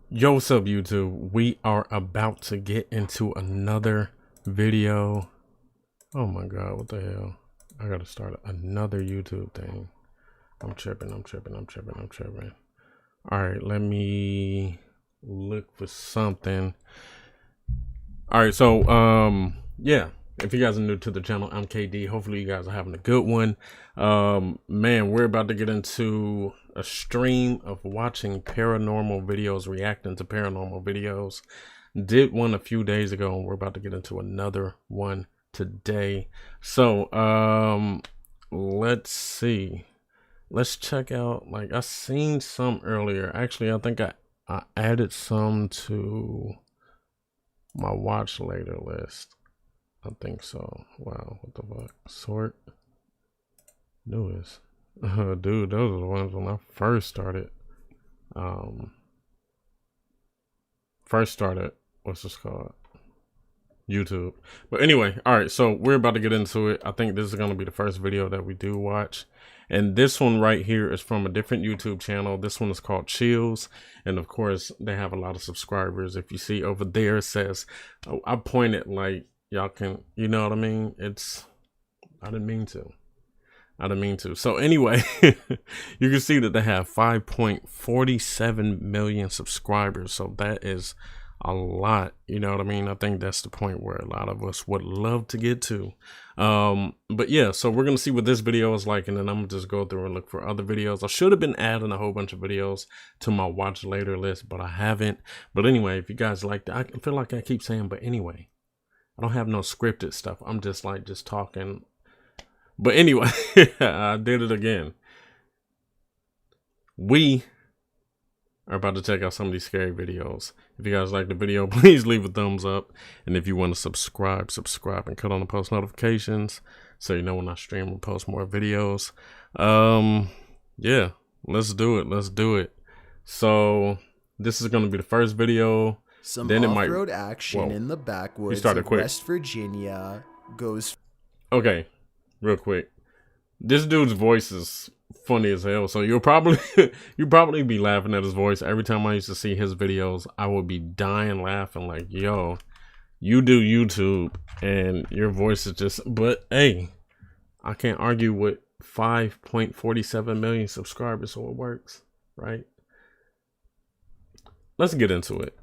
Yo, what's up, YouTube? We are about to get into another video. Oh my god, what the hell? I gotta start another YouTube thing. I'm tripping. Alright, let me look for something. Alright, so yeah. If you guys are new to the channel, I'm KD. Hopefully you guys are having a good one. Man, we're about to get into a stream of watching paranormal videos, reacting to paranormal videos. Did one a few days ago, and we're about to get into another one today. So let's see. Let's check out, like, I seen some earlier. Actually, I think I added some to my watch later list. I think so. Wow, what the fuck? Sort newest. Dude, those are the ones when I first started. What's this called? YouTube. But anyway, all right, so we're about to get into it. I think this is going to be the first video that we do watch. And this one right here is from a different YouTube channel. This one is called Chills. And of course, they have a lot of subscribers. If you see over there, it says, oh, I pointed like, y'all can, you know what I mean? I didn't mean to. So anyway, you can see that they have 5.47 million subscribers. So that is a lot, you know what I mean? I think that's the point where a lot of us would love to get to. But yeah, so we're gonna see what this video is like, and then I'm gonna just go through and look for other videos. I should have been adding a whole bunch of videos to my watch later list, but I haven't. But anyway, if you guys like that, I feel like I keep saying, but anyway, I don't have no scripted stuff. I'm just talking. But anyway, I did it again. We are about to check out some of these scary videos. If you guys like the video, please leave a thumbs up. And if you want to subscribe and cut on the post notifications so you know when I stream and post more videos. Yeah, let's do it. So this is going to be the first video. Some then off-road action in the backwoods of West Virginia goes. Okay, real quick. This dude's voice is funny as hell, so you'll probably be laughing at his voice. Every time I used to see his videos, I would be dying laughing like, yo, you do YouTube and your voice is just, but hey, I can't argue with 5.47 million subscribers, so it works, right? Let's get into it.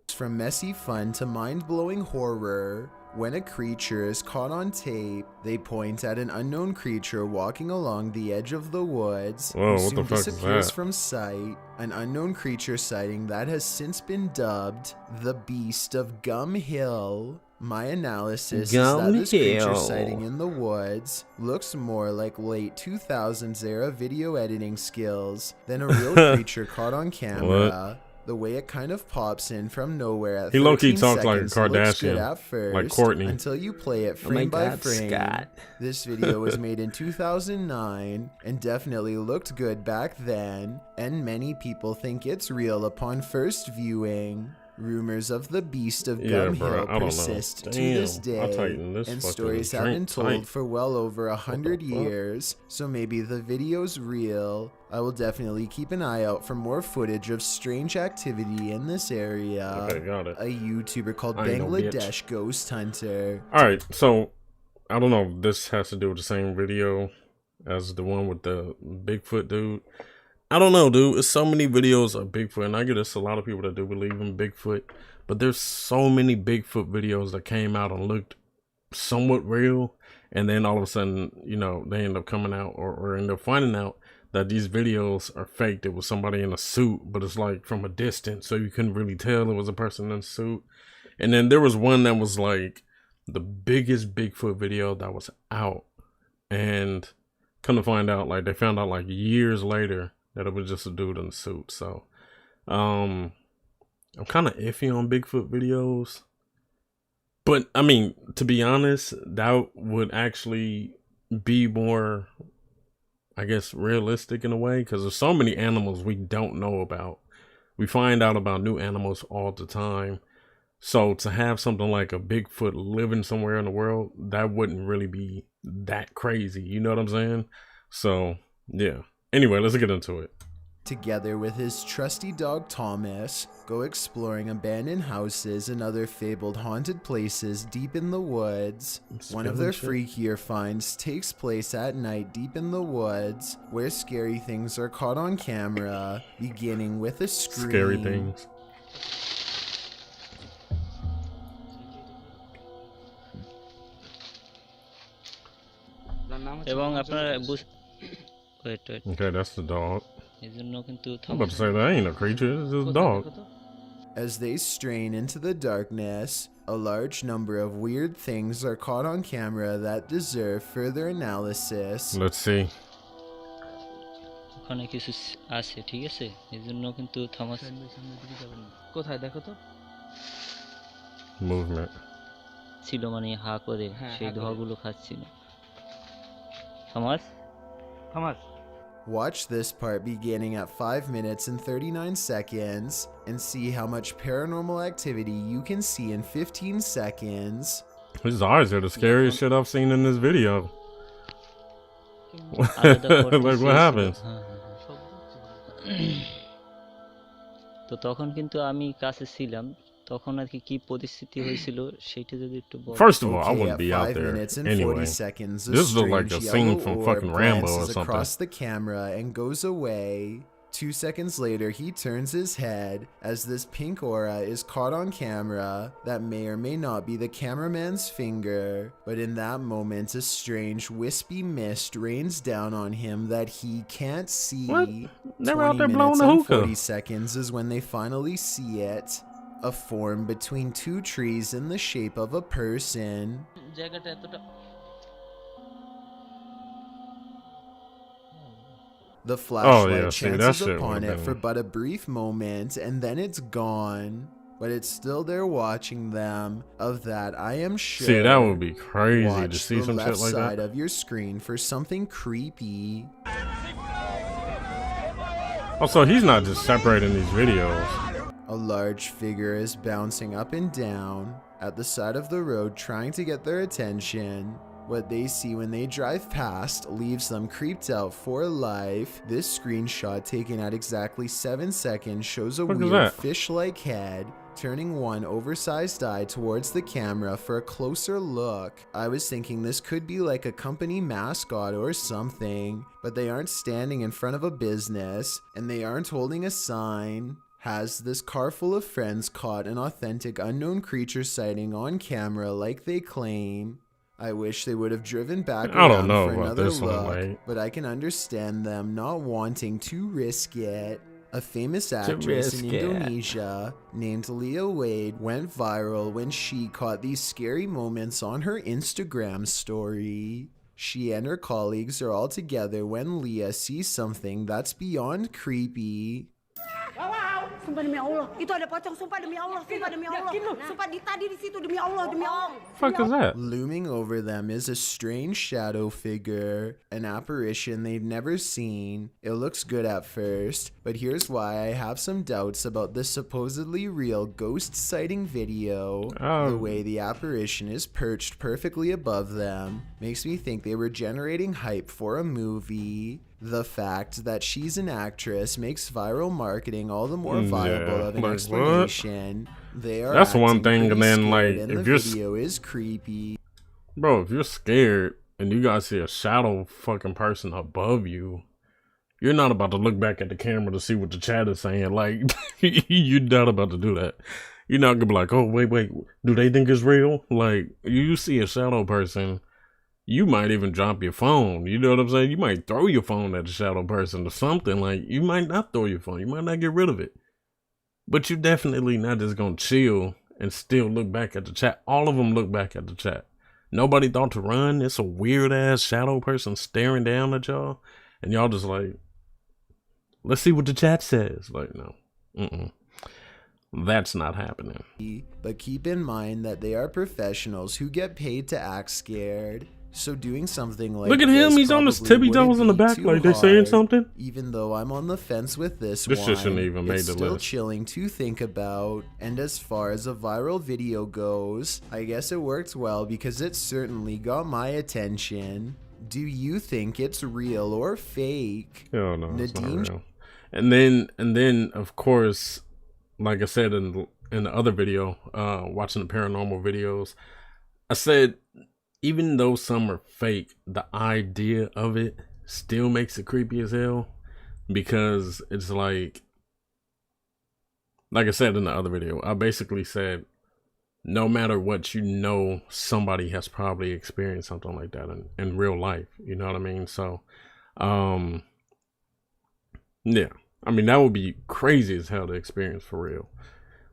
From messy fun to mind-blowing horror. When a creature is caught on tape, they point at an unknown creature walking along the edge of the woods, who soon disappears from sight. An unknown creature sighting that has since been dubbed the Beast of Gum Hill. My analysis is that this creature sighting in the woods looks more like late 2000s era video editing skills than a real creature caught on camera. The way it kind of pops in from nowhere at 13 low-key talks seconds like a Kardashian, looks good at first, like Courtney, until you play it frame by frame. Scott. This video was made in 2009 and definitely looked good back then, and many people think it's real upon first viewing. Rumors of the Beast of Gum Hill persist to this day, and stories have been told for well over 100 years, so maybe the video's real. I will definitely keep an eye out for more footage of strange activity in this area. Okay, got it. A YouTuber called Bangladesh Ghost Hunter. Alright, so I don't know if this has to do with the same video as the one with the Bigfoot dude. I don't know, dude. It's so many videos of Bigfoot, and I get it's a lot of people that do believe in Bigfoot, but there's so many Bigfoot videos that came out and looked somewhat real, and then all of a sudden, you know, they end up coming out or end up finding out that these videos are faked. It was somebody in a suit, but it's like from a distance, so you couldn't really tell it was a person in a suit. And then there was one that was like the biggest Bigfoot video that was out, and come to find out, like they found out like years later that it was just a dude in a suit. So I'm kind of iffy on Bigfoot videos, but I mean, to be honest, that would actually be more, I guess, realistic in a way, because there's so many animals we don't know about. We find out about new animals all the time. So to have something like a Bigfoot living somewhere in the world, that wouldn't really be that crazy. You know what I'm saying? So yeah. Anyway, let's get into it. together with his trusty dog Thomas, go exploring abandoned houses and other fabled haunted places deep in the woods. One of their freakier finds takes place at night deep in the woods, where scary things are caught on camera, beginning with a scream. Scary things. Okay, that's the dog. I'm about to say that ain't a creature, it's just a dog. As they strain into the darkness, a large number of weird things are caught on camera that deserve further analysis. Let's see. Movement. Watch this part beginning at 5 minutes and 39 seconds and see how much paranormal activity you can see in 15 seconds. His eyes are the scariest shit I've seen in this video. Like, what happened? First of all, I wouldn't be out there anyway. This looked like a scene from fucking Rambo or something. Across the camera and goes away. 2 seconds later, he turns his head as this pink aura is caught on camera that may or may not be the cameraman's finger, but in that moment, a strange wispy mist rains down on him that he can't see. What? They're out there 20 blowing minutes the and hookah. 40 seconds is when they finally see it. A form between two trees in the shape of a person. The flashlight chances upon it for but a brief moment, and then it's gone. But it's still there watching them. Of that, I am sure. See, that would be crazy Watch to see some shit like the left side that. of your screen for something creepy. Also, he's not just separating these videos. A large figure is bouncing up and down at the side of the road, trying to get their attention. What they see when they drive past leaves them creeped out for life. This screenshot, taken at exactly 7 seconds, shows a weird fish-like head turning one oversized eye towards the camera for a closer look. I was thinking this could be like a company mascot or something, but they aren't standing in front of a business, and they aren't holding a sign. Has this car full of friends caught an authentic unknown creature sighting on camera like they claim? I wish they would have driven back around for another look, but I can understand them not wanting to risk it. A famous actress in Indonesia named Leah Wade went viral when she caught these scary moments on her Instagram story. She and her colleagues are all together when Leah sees something that's beyond creepy. Sumpah demi Allah, itu ada pocong, sumpah demi Allah, sumpah demi Allah. Sumpah tadi di situ demi Allah, demi Allah. Fuck is that? Looming over them is a strange shadow figure, an apparition they've never seen. It looks good at first, but here's why I have some doubts about this supposedly real ghost sighting video. The way the apparition is perched perfectly above them makes me think they were generating hype for a movie. The fact that she's an actress makes viral marketing all the more viable of an explanation. They are That's one thing, and then like if the video is creepy. Bro, if you're scared and you guys see a shadow fucking person above you, you're not about to look back at the camera to see what the chat is saying. Like, you're not about to do that. You're not gonna be like, oh, wait, do they think it's real? Like, you see a shadow person, you might even drop your phone. You know what I'm saying? You might throw your phone at the shadow person or something. Like, you might not throw your phone. You might not get rid of it. But you're definitely not just gonna chill and still look back at the chat. All of them look back at the chat. Nobody thought to run. It's a weird ass shadow person staring down at y'all. And y'all just like, let's see what the chat says. Like, no. That's not happening. But keep in mind that they are professionals who get paid to act scared. So doing something like look at him, he's on his tippy toes in the back like they saying something. Even though I'm on the fence with this shit one, shouldn't even made the still list. chilling to think about. And as far as a viral video goes, I guess it worked well because it certainly got my attention. Do you think it's real or fake? Hell no, it's not real. And then of course, like I said in the other video, watching the paranormal videos, I said even though some are fake, the idea of it still makes it creepy as hell, because it's like I said in the other video, I basically said no matter what, somebody has probably experienced something like that in real life. You know what I mean? So, yeah. I mean, that would be crazy as hell to experience for real.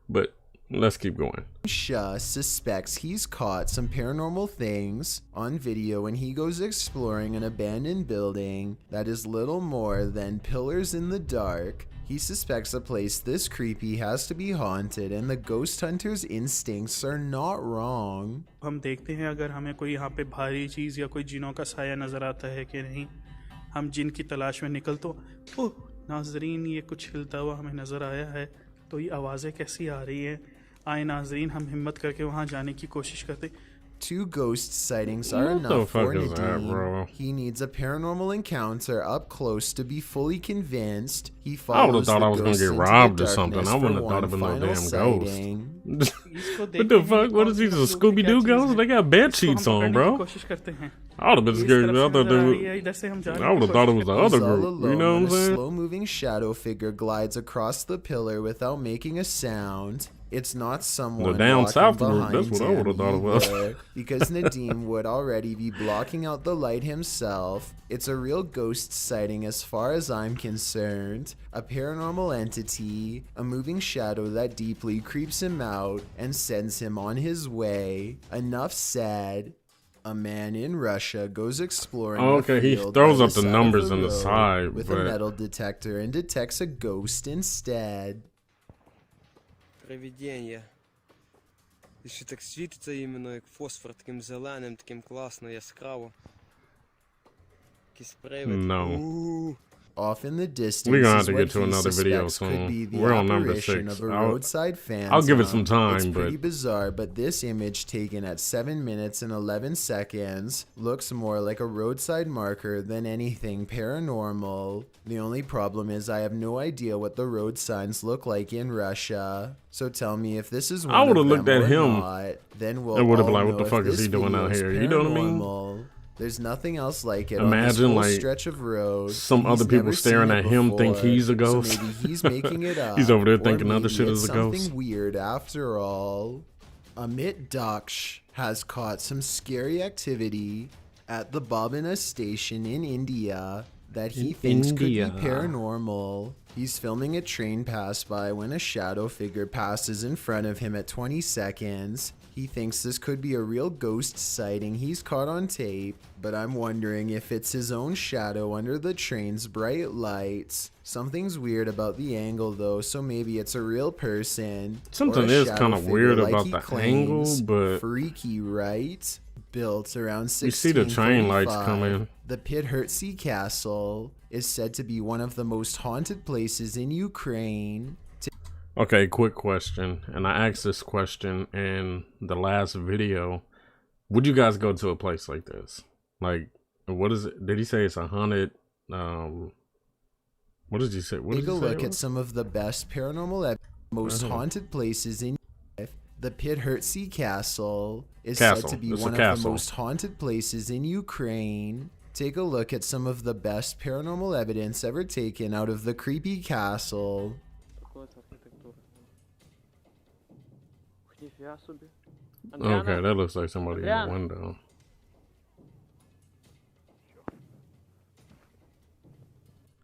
But let's keep going. Shah suspects he's caught some paranormal things on video when he goes exploring an abandoned building that is little more than pillars in the dark. He suspects a place this creepy has to be haunted, and the ghost hunter's instincts are not wrong. हम देखते हैं अगर हमें कोई यहाँ पे भारी चीज़ या कोई जिनों का साया नज़र आता है कि नहीं। हम जिन की तलाश में निकल तो ओह नाजरीन, ये कुछ हिलता हुआ हमें नज़र आया है। तो ये आवाज़ें कैसी आ रही हैं? आए नाजरीन, हम हिम्मत करके वहाँ जाने की कोशिश करते। 2 ghost sightings are enough for Nadeem. He needs a paranormal encounter up close to be fully convinced. He follows I would have thought I was going to get robbed or something. I wouldn't have thought it was no damn ghost. What the fuck? What is he, a Scooby-Doo ghost? They got bed sheets on, bro. I would have been scared. I would have thought it was the other group. You know what I'm saying? A slow-moving shadow figure glides across the pillar without making a sound. It's not someone the down south group. That's what I would have thought it was. Because Nadeem would already be blocking out the light himself. It's a real ghost sighting as far as I'm concerned. A paranormal entity, a moving shadow that deeply creeps him out and sends him on his way. Enough said. A man in Russia goes exploring. Okay, he throws up the numbers on the side with a metal detector and detects a ghost instead. Привидіння. І ще так світиться іменно як фосфор, таким зеленим, таким класно, яскраво. Якийсь привид. No. Off in the distance, we're gonna have to get to another video soon. We're on number 6. I'll give it some time. It's pretty bizarre, but this image taken at 7 minutes and 11 seconds looks more like a roadside marker than anything paranormal. The only problem is I have no idea what the road signs look like in Russia. So tell me if this is one I would have of looked them at or him. Not, then we'll and would have all been like, what the fuck is he doing out here? You know what I mean? There's nothing else like it. Imagine on this whole like stretch of road. some other people staring at him think he's a ghost. So maybe he's making it up. He's over there thinking other shit is a ghost. Something weird after all. Amit Daksh has caught some scary activity at the Babina station in India that he thinks could be paranormal. He's filming a train pass by when a shadow figure passes in front of him at 20 seconds. He thinks this could be a real ghost sighting he's caught on tape, but I'm wondering if it's his own shadow under the train's bright lights. Something's weird about the angle though, so maybe it's a real person. Something is kind of weird about the angle, but freaky, right? Built around 1645, you see the train lights come in. The Pidhertsi Castle is said to be one of the most haunted places in Ukraine. Okay, quick question, and I asked this question in the last video. Would you guys go to a place like this? Like, what is it? Did he say it's a haunted? What did he say? Take a look at some of the best paranormal, most haunted places in. The Pidhertsi Castle is said to be one of the most haunted places in Ukraine. Take a look at some of the best paranormal evidence ever taken out of the creepy castle. Okay, that looks like somebody in the window.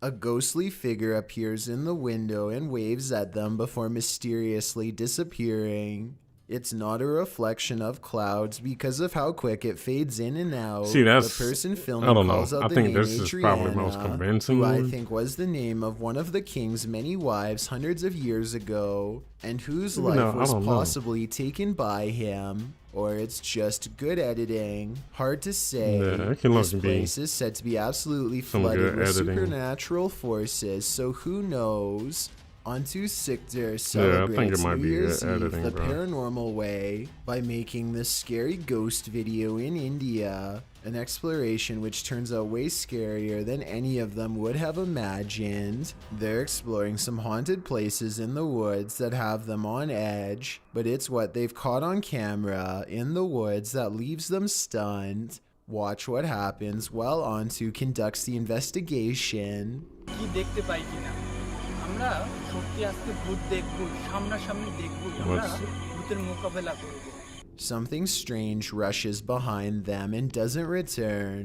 A ghostly figure appears in the window and waves at them before mysteriously disappearing. It's not a reflection of clouds because of how quick it fades in and out. See, that's, the person filming I don't know. calls out I the think name this is probably most convincing. who I think was the name of one of the king's many wives hundreds of years ago, and whose life was possibly taken by him. Or it's just good editing. Hard to say. Yeah, this place is said to be absolutely flooded with supernatural forces, so who knows? Onto Sikter Yeah, I think it celebrates might New be Year's Eve editing, the bro. paranormal way by making this scary ghost video in India, an exploration which turns out way scarier than any of them would have imagined. They're exploring some haunted places in the woods that have them on edge, but it's what they've caught on camera in the woods that leaves them stunned. Watch what happens while Antu conducts the investigation. কি দেখতে পাই কিনা আমরা সত্যি আজকে ভূত দেখব সামনাসামনি দেখব আমরা ভূতের মোকাবেলা করব Something strange rushes behind them and doesn't return.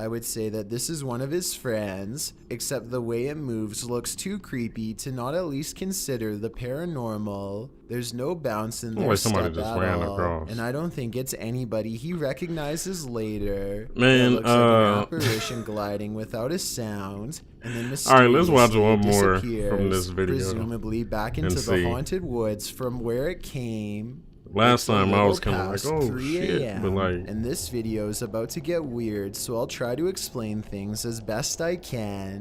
I would say that this is one of his friends, except the way it moves looks too creepy to not at least consider the paranormal. There's no bounce in their step at all, and I don't think it's anybody he recognizes later. Man, it looks like an apparition gliding without a sound, and then alright, let's watch mysteriously one more disappears, from this video presumably back into the haunted woods from where it came. Last time I was kind of like, oh shit, but like, and this video is about to get weird, so I'll try to explain things as best I can.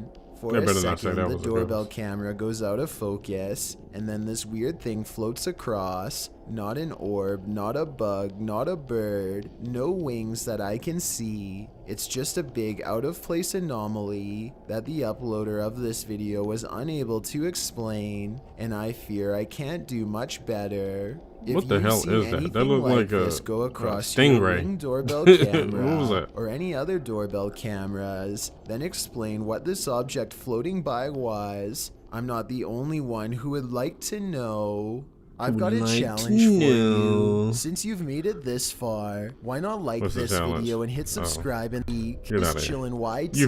For a second, the doorbell camera goes out of focus, and then this weird thing floats across. Not an orb, not a bug, not a bird, no wings that I can see. It's just a big out-of-place anomaly that the uploader of this video was unable to explain, and I fear I can't do much better. What the hell is that? That looked like a go across stingray. Your Ring doorbell camera What was that? or any other doorbell cameras, then explain what this object floating by was. I'm not the only one who would like to know. I've got a challenge for you. Since you've made it this far, why not like this video and hit subscribe and just chillin' YT. You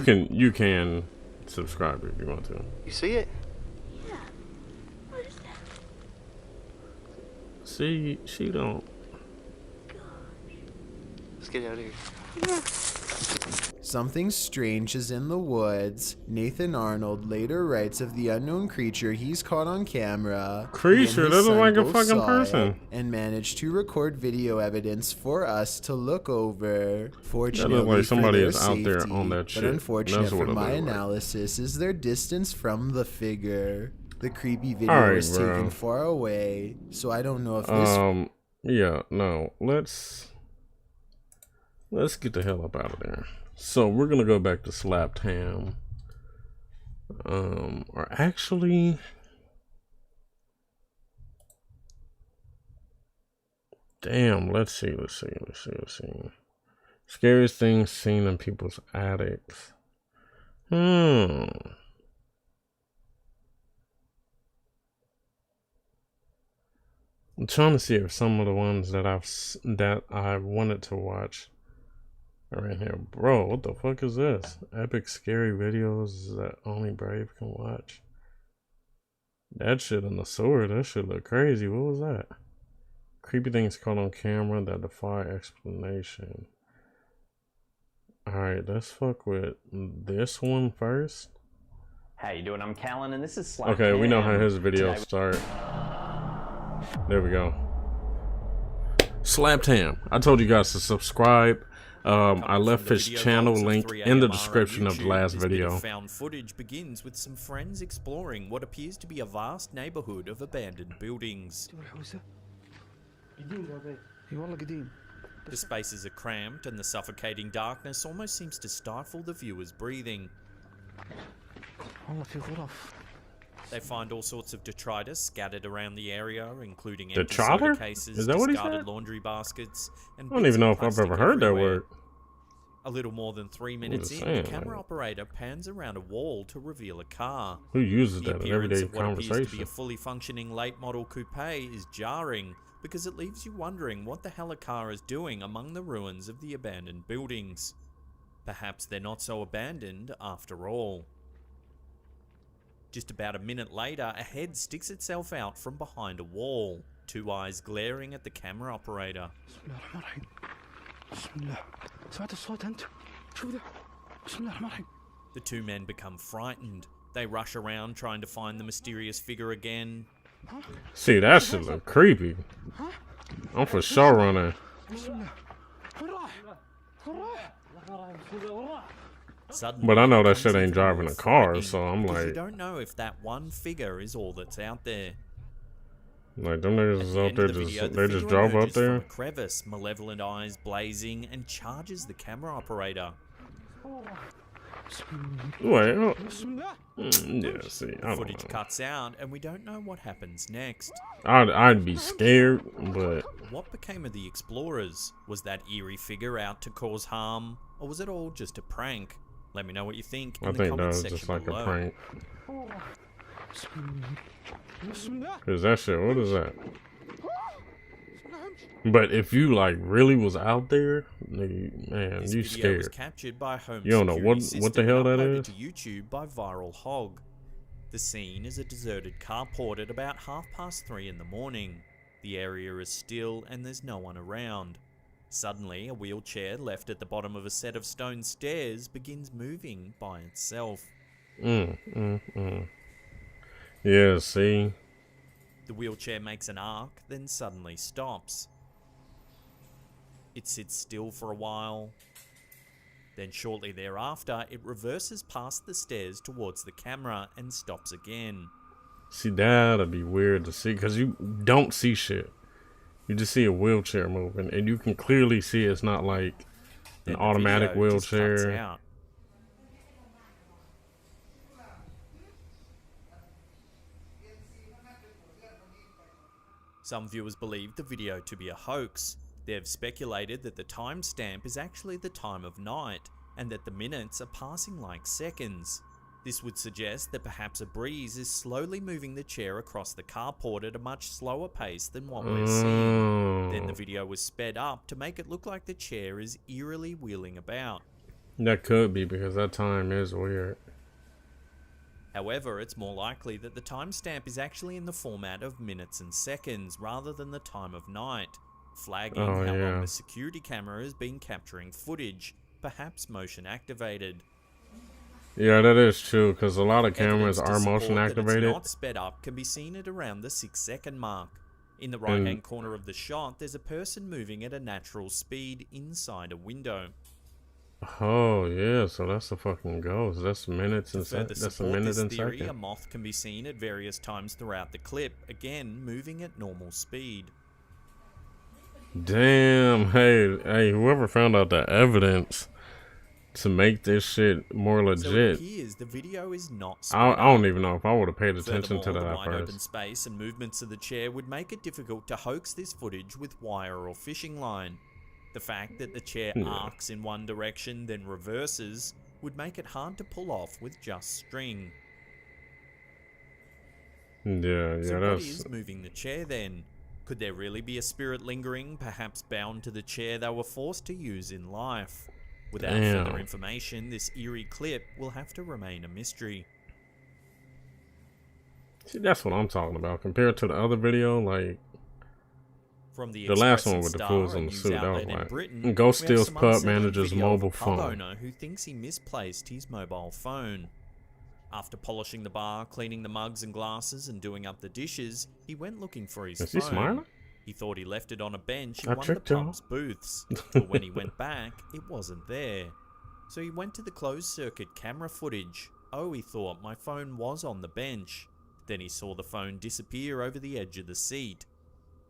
can subscribe if you want to. You see it? See, she don't. Let's get out of here. Something strange is in the woods. Nathan Arnold later writes of the unknown creature he's caught on camera. Creature? That looks like a fucking person. And managed to record video evidence for us to look over. Fortunately, that looks like somebody for their is out safety, there on that shit. But unfortunate for my like. analysis is their distance from the figure. The creepy video was taken far away, so I don't know if this. Yeah, no. Let's get the hell up out of there. So we're gonna go back to Slapped Ham. Or actually, damn. Let's see. Scariest things seen in people's attics. I'm trying to see if some of the ones that I wanted to watch are in here. Bro, what the fuck is this? Epic scary videos that only Brave can watch. That shit in the sewer, that shit look crazy. What was that? Creepy things caught on camera that defy explanation. Alright, let's fuck with this one first. How you doing? I'm Callan and this is Slapped Okay, we know how his videos Today start. There we go. Slapped Ham. I told you guys to subscribe. I left his channel link in the description of the last video. Found footage begins with some friends exploring what appears to be a vast neighborhood of abandoned buildings. The spaces are cramped and the suffocating darkness almost seems to stifle the viewer's breathing. They find all sorts of detritus scattered around the area, including empty soda cases, discarded laundry baskets, and I don't even know if I've ever heard that word. A little more than 3 minutes in, the camera operator pans around a wall to reveal a car. Who uses that in everyday What appears to be conversation? a fully functioning late model coupe is jarring because it leaves you wondering what the hell a car is doing among the ruins of the abandoned buildings. Perhaps they're not so abandoned after all. Just about a minute later, a head sticks itself out from behind a wall, two eyes glaring at the camera operator. The two men become frightened. They rush around trying to find the mysterious figure again. See, that shit look creepy. I'm for sure running. Suddenly, But I know it that becomes shit ain't even driving more a car, frightening so I'm because you like, don't know if that one figure is all that's out there. them niggas At is the out end there of the video, they the just figure drove up emerges from there. a crevice, malevolent eyes blazing, and charges the camera operator. Wait, oh. Yeah, see, The I don't footage know. cuts out, and we don't know what happens next. I'd be scared, but What became of the explorers? Was that eerie figure out to cause harm, or was it all just a prank? Let me know what you think in I the think that comments was section just like below. a prank. Cause that shit, what is that? But if you like really was out there, nigga, man, This you video was scared. captured by a home You don't know security what system the hell and that uploaded is? to YouTube by Viral Hog. The scene is a deserted carport at about 3:30 in the morning. The area is still and there's no one around. Suddenly, a wheelchair left at the bottom of a set of stone stairs begins moving by itself. Yeah, see? The wheelchair makes an arc, then suddenly stops. It sits still for a while. Then shortly thereafter, it reverses past the stairs towards the camera and stops again. See, that'd be weird to see, because you don't see shit. You just see a wheelchair moving, and you can clearly see it's not like an Then the automatic video just cuts wheelchair. out. Some viewers believe the video to be a hoax. They've speculated that the timestamp is actually the time of night, and that the minutes are passing like seconds. This would suggest that perhaps a breeze is slowly moving the chair across the carport at a much slower pace than what we're seeing. Then the video was sped up to make it look like the chair is eerily wheeling about. That could be, because that time is weird. However, it's more likely that the timestamp is actually in the format of minutes and seconds rather than the time of night, flagging how long the security camera has been capturing footage, perhaps motion activated. Yeah, that is true, because a lot of cameras Evidence to are motion support that activated. it's not sped up can be seen at around the 6-second mark. In the right-hand corner of the shot, there's a person moving at a natural speed inside a window. Oh yeah, so that's a fucking ghost. That's minutes and Further that's a support minute this and theory, second. a moth can be seen at various times throughout the clip, again moving at normal speed. Damn, hey, whoever found out the evidence to make this shit more legit. So it appears the video is not sped I don't up. even know if I would have paid attention to Furthermore, that the at wide open first. space and movements of the chair would make it difficult to hoax this footage with wire or fishing line. The fact that the chair arcs in one direction then reverses would make it hard to pull off with just string. Yeah, So what that's is moving the chair then? Could there really be a spirit lingering, perhaps bound to the chair they were forced to use in life? Without further information, this eerie clip will have to remain a mystery. See, that's what I'm talking about. Compared to the other video, like From the last Express one and with the Star, fools a in the news suit, that was outlet in like Britain, Ghost we have steals some pub unsettling manager's video of a mobile pub phone. owner who thinks he misplaced his mobile phone. After polishing the bar, cleaning the mugs and glasses, and doing up the dishes, he went looking for his Is phone. he smiling? He thought he left it on a bench I in one of the checked, y'all. pub's booths, but when he went back, it wasn't there. So he went to the closed-circuit camera footage. Oh, he thought, my phone was on the bench. Then he saw the phone disappear over the edge of the seat.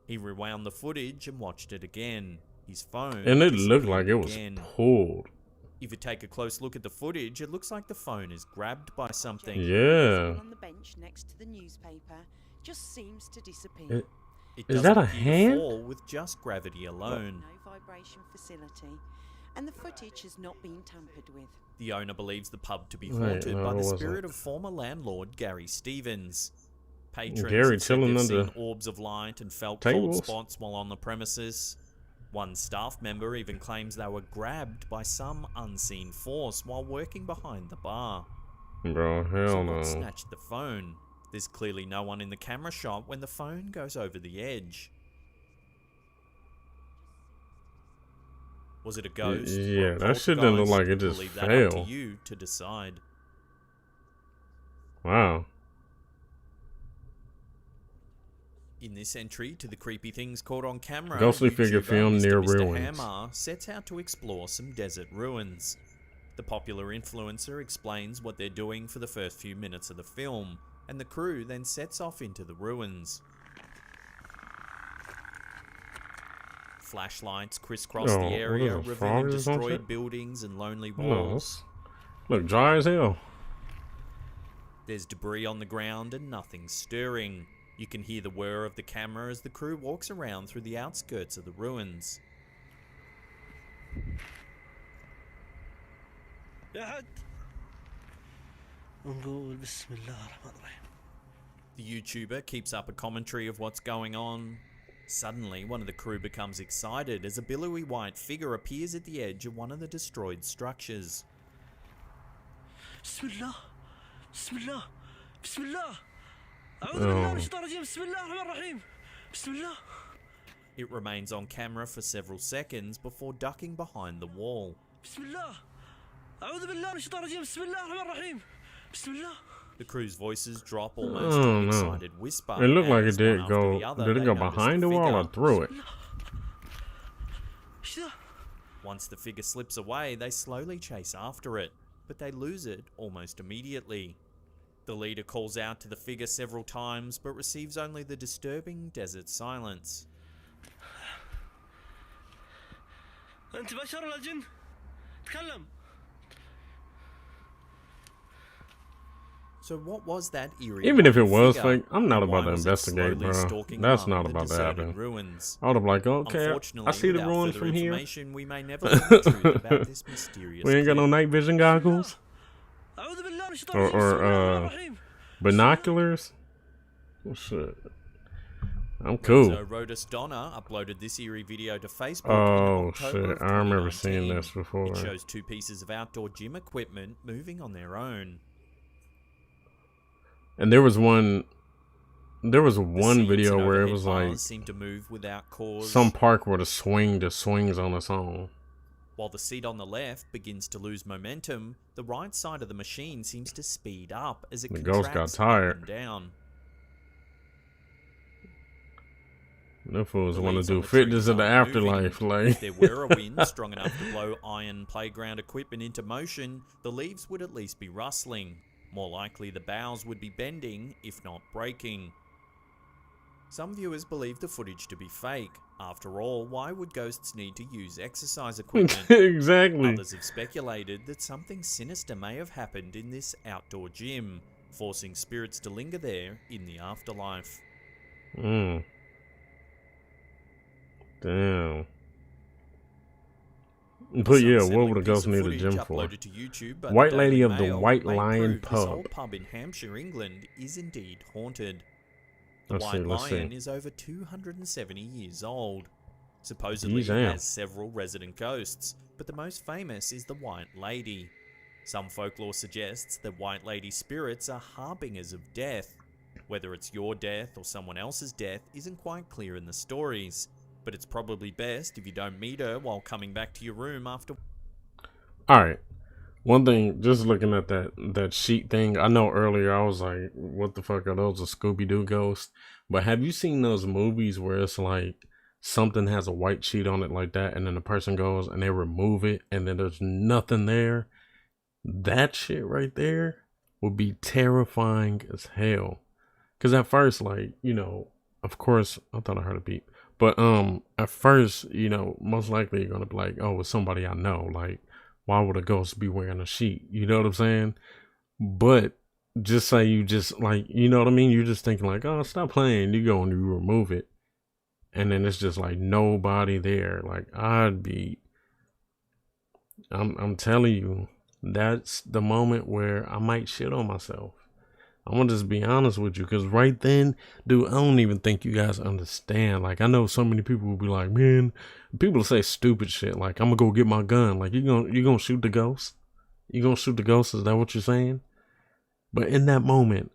He rewound the footage and watched it again. His phone And it looked disappeared like it was again. pulled. If you take a close look at the footage, it looks like the phone is grabbed by something. Yeah. On the bench next to the newspaper just seems to disappear. It Is doesn't that a appear to hand? fall with just gravity alone. No vibration facility, and the footage has not been tampered with. The owner believes the pub to be Wait, haunted no, by it the wasn't. spirit of former landlord Gary Stevens. Patrons Gary have said chilling they've under seen orbs of light and felt tables? cold spots while on the premises. One staff member even claims they were grabbed by some unseen force while working behind the bar. Bro, hell So no. what snatched the phone? There's clearly no one in the camera shot when the phone goes over the edge. Was it a ghost? or a Yeah, that shit didn't look poltergeist? like it We'll just leave that up fell. to you to decide. Wow. In this entry to the creepy things caught on camera, Ghostly figure YouTuber filmed Mr. near Mr. ruins. Hammer sets out to explore some desert ruins. The popular influencer explains what they're doing for the first few minutes of the film, and the crew then sets off into the ruins. Flashlights crisscross the area, revealing destroyed buildings and lonely walls. Look dry as hell. There's debris on the ground and nothing stirring. You can hear the whir of the camera as the crew walks around through the outskirts of the ruins. The YouTuber keeps up a commentary of what's going on. Suddenly, one of the crew becomes excited as a billowy white figure appears at the edge of one of the destroyed structures. Bismillah, Bismillah, Bismillah. Bismillah. It remains on camera for several seconds before ducking behind the wall. Bismillah. Bismillah. The crew's voices drop almost to an excited whisper. It looked like it did go. Did it go behind the wall or through it? Once the figure slips away, they slowly chase after it, but they lose it almost immediately. The leader calls out to the figure several times, but receives only the disturbing desert silence. أنت بشر ولا جن؟ تكلم. So what was that eerie? Even if it was figure, fake, I'm not about to was it investigate, slowly bro. stalking That's among not the about to deserted happen. ruins? I would have like, okay, I see the without ruins further from here. information, we may never learn the truth about this mysterious We ain't got no clip. night vision goggles or binoculars. Oh, shit. I'm cool. So Rhodus Donner uploaded this eerie video to Facebook Oh in October shit, of I remember 2019. seeing this before. It shows two pieces of outdoor gym equipment moving on their own. And there was one Seats video and where it overhead was bars like seem to move without cause. some park where the swing just swings on its own. While the seat on the left begins to lose momentum, the right side of the machine seems to speed up as it The ghost got contracts tired. up and down. No fools The want to leaves on do the fitness trees in the aren't moving. afterlife, like. If there were a wind strong enough to blow iron playground equipment into motion, the leaves would at least be rustling. More likely, the boughs would be bending, if not breaking. Some viewers believe the footage to be fake. After all, why would ghosts need to use exercise equipment? Exactly. Others have speculated that something sinister may have happened in this outdoor gym, forcing spirits to linger there in the afterlife. Damn. But yeah, what would a ghost need a gym for? To YouTube, White Lady of the Mail White may Lion prove this Pub. old pub in Hampshire, England, is indeed haunted. The Let's White see. Lion is over 270 years old. Supposedly, it has several resident ghosts, but the most famous is the White Lady. Some folklore suggests that White Lady spirits are harbingers of death. Whether it's your death or someone else's death isn't quite clear in the stories, but it's probably best if you don't meet her while coming back to your room after. Alright. One thing, just looking at that sheet thing, I know earlier I was like, what the fuck are those, a Scooby-Doo ghost? But have you seen those movies where it's like something has a white sheet on it like that, and then the person goes and they remove it and then there's nothing there? That shit right there would be terrifying as hell. Because at first, like, you know, of course, I thought I heard a beep. But at first, you know, most likely you're gonna be like, oh, it's somebody I know. Like, why would a ghost be wearing a sheet? You know what I'm saying? But just say you just like, you know what I mean? You're just thinking like, oh, stop playing. You go and you remove it, and then it's just like nobody there. Like I'm telling you, that's the moment where I might shit on myself. I'm gonna just be honest with you, because right then, dude, I don't even think you guys understand. Like, I know so many people will be like, man, people say stupid shit like, I'm gonna go get my gun. Like, you gonna shoot the ghost? You gonna shoot the ghost? Is that what you're saying? But in that moment,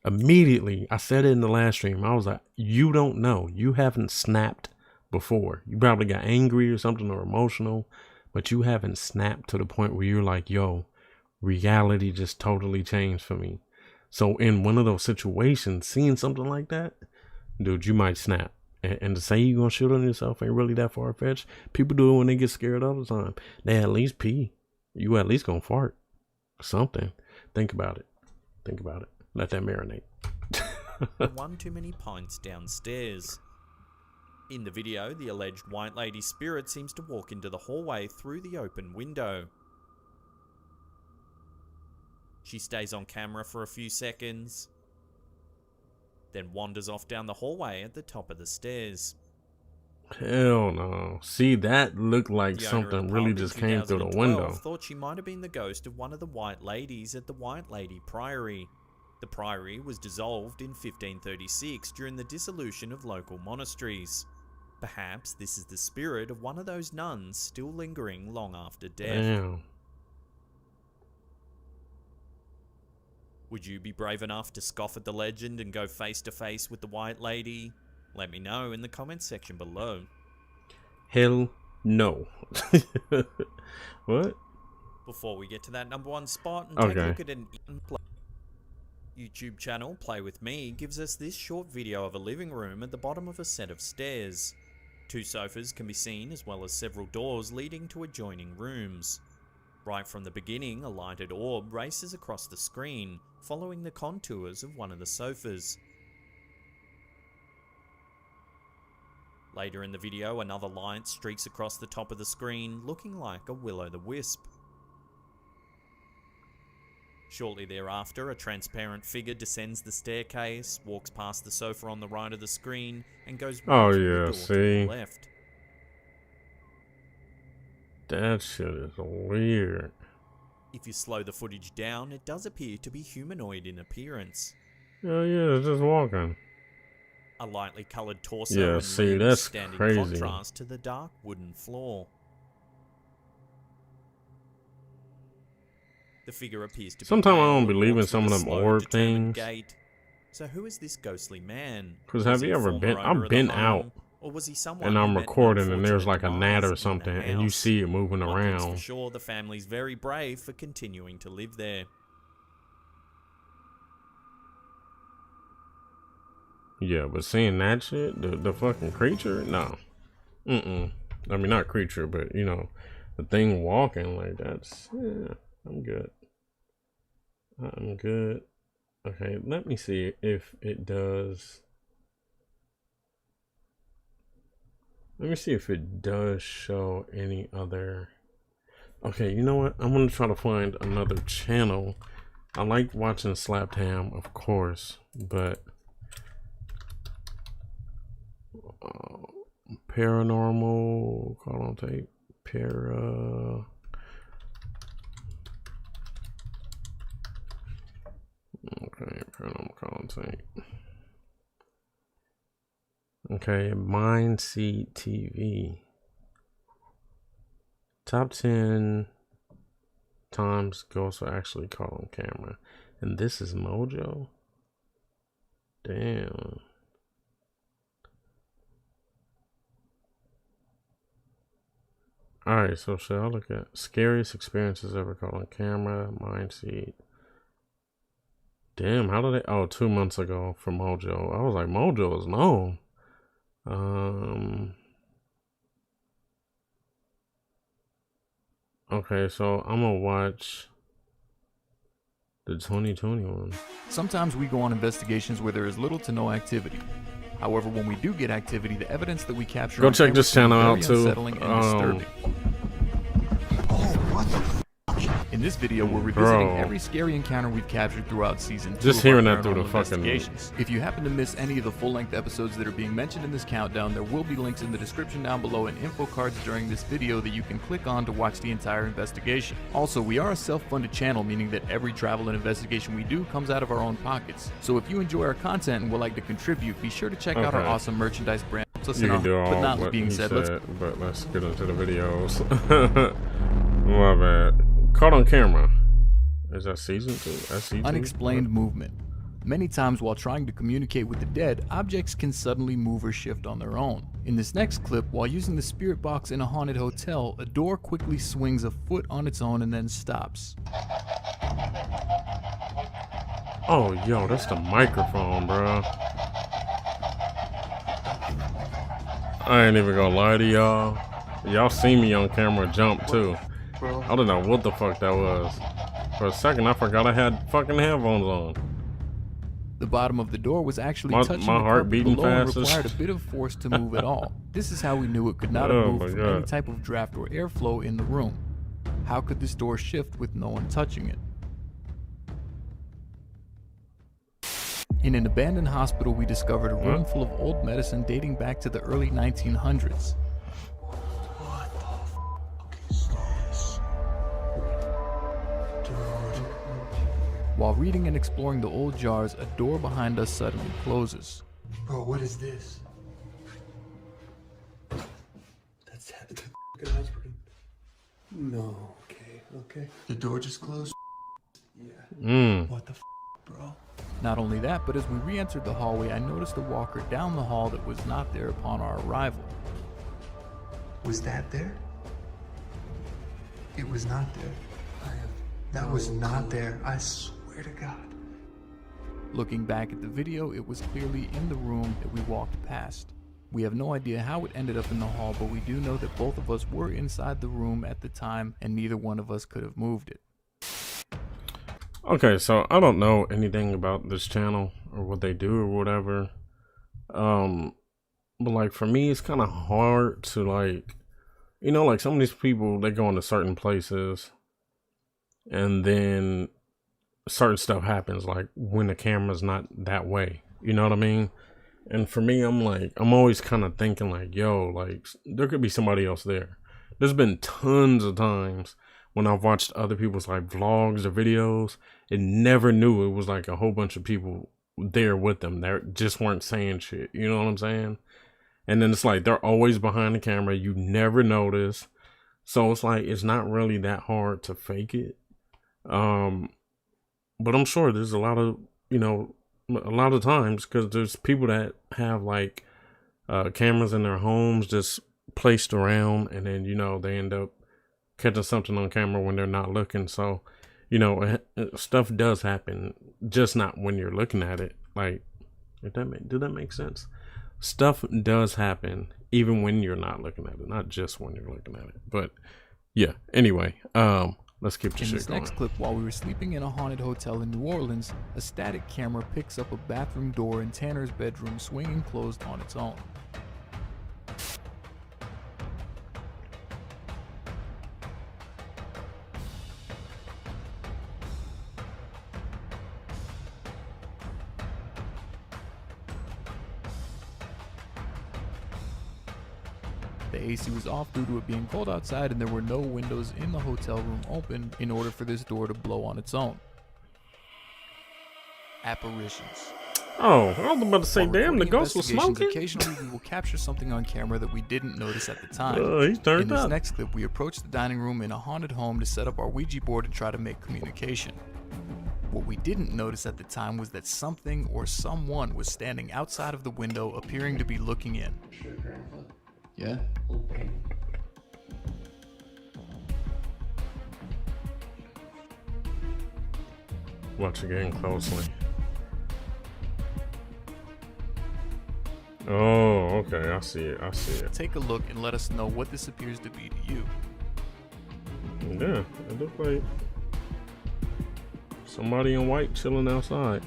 immediately, I said it in the last stream, I was like, you don't know. You haven't snapped before. You probably got angry or something or emotional, but you haven't snapped to the point where you're like, yo, reality just totally changed for me. So in one of those situations, seeing something like that, dude, you might snap. And to say you're going to shoot on yourself ain't really that far-fetched. People do it when they get scared all the time. They at least pee. You at least gonna fart. Something. Think about it. Think about it. Let that marinate. One too many pints downstairs. In the video, the alleged white lady spirit seems to walk into the hallway through the open window. She stays on camera for a few seconds, then wanders off down the hallway at the top of the stairs. Hell no. See, that looked like The owner of something the really pub in just came through the 2012 window. thought she might have been the ghost of one of the White Ladies at the White Lady Priory. The priory was dissolved in 1536 during the dissolution of local monasteries. Perhaps this is the spirit of one of those nuns still lingering long after death. Damn. Would you be brave enough to scoff at the legend and go face to face with the White Lady? Let me know in the comments section below. Hell no. What? Before we get to that number one spot and take Okay. a look at an YouTube channel, Play With Me, gives us this short video of a living room at the bottom of a set of stairs. 2 sofas can be seen as well as several doors leading to adjoining rooms. Right from the beginning, a lighted orb races across the screen, following the contours of one of the sofas. Later in the video, another light streaks across the top of the screen, looking like a will-o'-the-wisp. Shortly thereafter, a transparent figure descends the staircase, walks past the sofa on the right of the screen, and goes right through the door to the left. That shit is weird. If you slow the footage down, it does appear to be humanoid in appearance. Oh yeah, it's just walking. A lightly coloured torso Yeah, and see, limbs that's stand in crazy. contrast to the dark wooden floor. The figure appears to be Sometimes I male don't and believe in walks some with of a them slow, orb determined things. gait. So who is this ghostly man? Cause Was have he you a ever former been? owner I've of the been home, out or was he someone and who I'm met an recording and there's like a unfortunate gnat or demise in something the and you house? see it moving One thing's around. for sure, the family's very brave for continuing to live there. Yeah, but seeing that shit, the fucking creature, no. I mean, not creature, but you know, the thing walking like that's, yeah, I'm good. I'm good. Okay, let me see if it does. Let me see if it does show any other. Okay, you know what? I'm gonna try to find another channel. I like watching Slapped Ham, of course, but Paranormal, call on tape, okay, Paranormal, call on tape. Okay, Mindseat TV. Top 10 times ghosts are actually caught on camera. And this is Mojo? Damn. Alright, so should I look at scariest experiences ever caught on camera? Mindseat. Damn, how did they? Oh, 2 months ago for Mojo. I was like, Mojo is known. Okay, so I'm gonna watch the 2021. Sometimes we go on investigations where there is little to no activity. However, when we do get activity, the evidence that we capture Go on check camera this can be channel very out too. unsettling and disturbing. In this video, we're revisiting every scary encounter we've captured throughout season 2 Just of our hearing that through the Paranormal fucking- Investigations. If you happen to miss any of the full-length episodes that are being mentioned in this countdown, there will be links in the description down below and info cards during this video that you can click on to watch the entire investigation. Also, we are a self-funded channel, meaning that every travel and investigation we do comes out of our own pockets. So if you enjoy our content and would like to contribute, be sure to check out our Okay. awesome merchandise brand. You can do all but not what being he said, but let's get into the videos. My bad. Caught on camera. Is that season 2? That's season 2? Unexplained movement. Many times while trying to communicate with the dead, objects can suddenly move or shift on their own. In this next clip, while using the spirit box in a haunted hotel, a door quickly swings a foot on its own and then stops. Oh, yo, that's the microphone, bro. I ain't even gonna lie to y'all. Y'all see me on camera jump too. bro. I don't know what the fuck that was. For a second, I forgot I had fucking headphones on. The bottom of the door was actually touching my the heart carpet beating below and fast. required a bit of force to move at all. This is how we knew it could not have Oh moved my from God. any type of draft or airflow in the room. How could this door shift with no one touching it? In an abandoned hospital, we discovered a room full of old medicine dating back to the early 1900s. What the fuck is this? Dude. While reading and exploring the old jars, a door behind us suddenly closes. Bro, what is this? That's the fucking aspirin. No, okay. The door just closed? Yeah. What the bro? Not only that, but as we re-entered the hallway, I noticed a walker down the hall that was not there upon our arrival. Was that there? It was not there. That was not there. I swear to God. Looking back at the video, it was clearly in the room that we walked past. We have no idea how it ended up in the hall, but we do know that both of us were inside the room at the time and neither one of us could have moved it. Okay, so I don't know anything about this channel or what they do or whatever. But like for me, it's kind of hard to like, you know, like some of these people, they go into certain places and then certain stuff happens like when the camera's not that way, you know what I mean? And for me, I'm always kind of thinking like, yo, like there could be somebody else there. There's been tons of times when I've watched other people's like vlogs or videos and never knew it was like a whole bunch of people there with them. They just weren't saying shit. You know what I'm saying? And then it's like they're always behind the camera. You never notice. So it's like it's not really that hard to fake it. But I'm sure there's a lot of, you know, a lot of times because there's people that have like cameras in their homes just placed around and then, you know, they end up catching something on camera when they're not looking. So, you know, stuff does happen, just not when you're looking at it. Like, did that make sense? Stuff does happen even when you're not looking at it, not just when you're looking at it. But yeah, anyway, let's keep the shit going. In this next clip, while we were sleeping in a haunted hotel in New Orleans, a static camera picks up a bathroom door in Tanner's bedroom swinging closed on its own. The AC was off due to it being cold outside and there were no windows in the hotel room open in order for this door to blow on its own. Apparitions. Oh, I was about to say, damn, the ghost was smoking? Occasionally we will capture something on camera that we didn't notice at the time. He's turned in this up. next clip, we approached the dining room in a haunted home to set up our Ouija board and try to make communication. What we didn't notice at the time was that something or someone was standing outside of the window appearing to be looking in. Yeah? Watch again closely. Oh, okay, I see it, I see it. Take a look and let us know what this appears to be to you. Yeah, it looks like somebody in white chilling outside.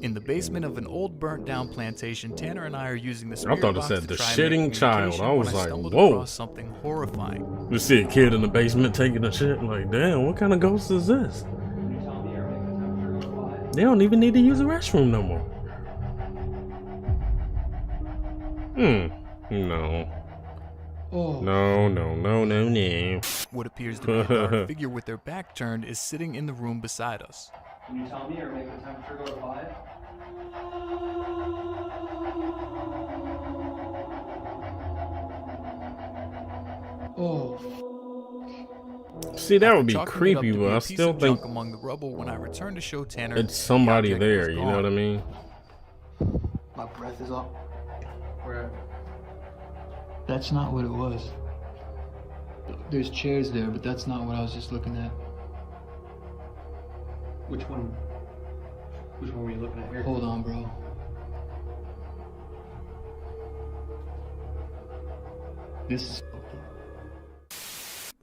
In the basement of an old burnt down plantation, Tanner and I are using the spirit I thought it box said to the try and make shitting child. I communication was when like, stumbled whoa. across something horrifying. You see a kid in the basement taking a shit, like, damn, what kind of ghost is this? They don't even need to use the restroom no more. No. Oh. No. What appears to be a dark figure with their back turned is sitting in the room beside us. Can you tell me or make the temperature go to 5? Oh. See, that would be Chalking it up creepy, to be but a I piece still of think junk among the rubble, when I returned to show Tanner, it's somebody the there, object you was know what I gone. mean? My breath is up. Where? That's not what it was. There's chairs there, but that's not what I was just looking at. Which one? Which one were you looking at here? Hold on, bro. This is fucked up.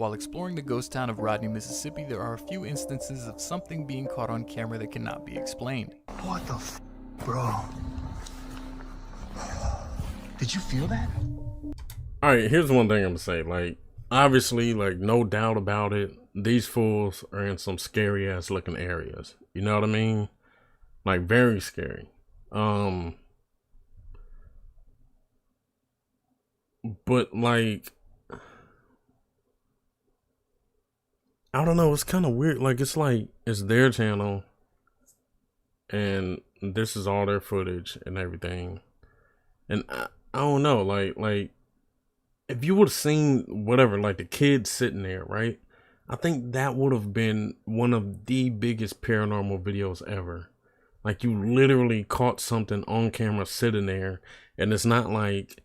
While exploring the ghost town of Rodney, Mississippi, there are a few instances of something being caught on camera that cannot be explained. What the bro? Did you feel that? Alright, here's one thing I'm gonna say. Like, obviously, like, no doubt about it, these fools are in some scary ass looking areas. You know what I mean? Like, very scary. But like, I don't know, it's kind of weird. Like, it's like, it's their channel and this is all their footage and everything. And I don't know, like if you would have seen whatever, like the kid sitting there, right? I think that would have been one of the biggest paranormal videos ever. Like, you literally caught something on camera sitting there, and it's not like,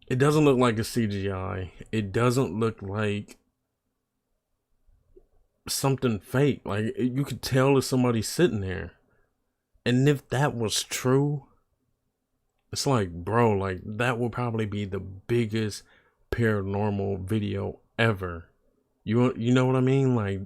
it doesn't look like a CGI. It doesn't look like something fake. Like, you could tell if somebody's sitting there. And if that was true, it's like, bro, like, that would probably be the biggest paranormal video ever. You know what I mean? Like,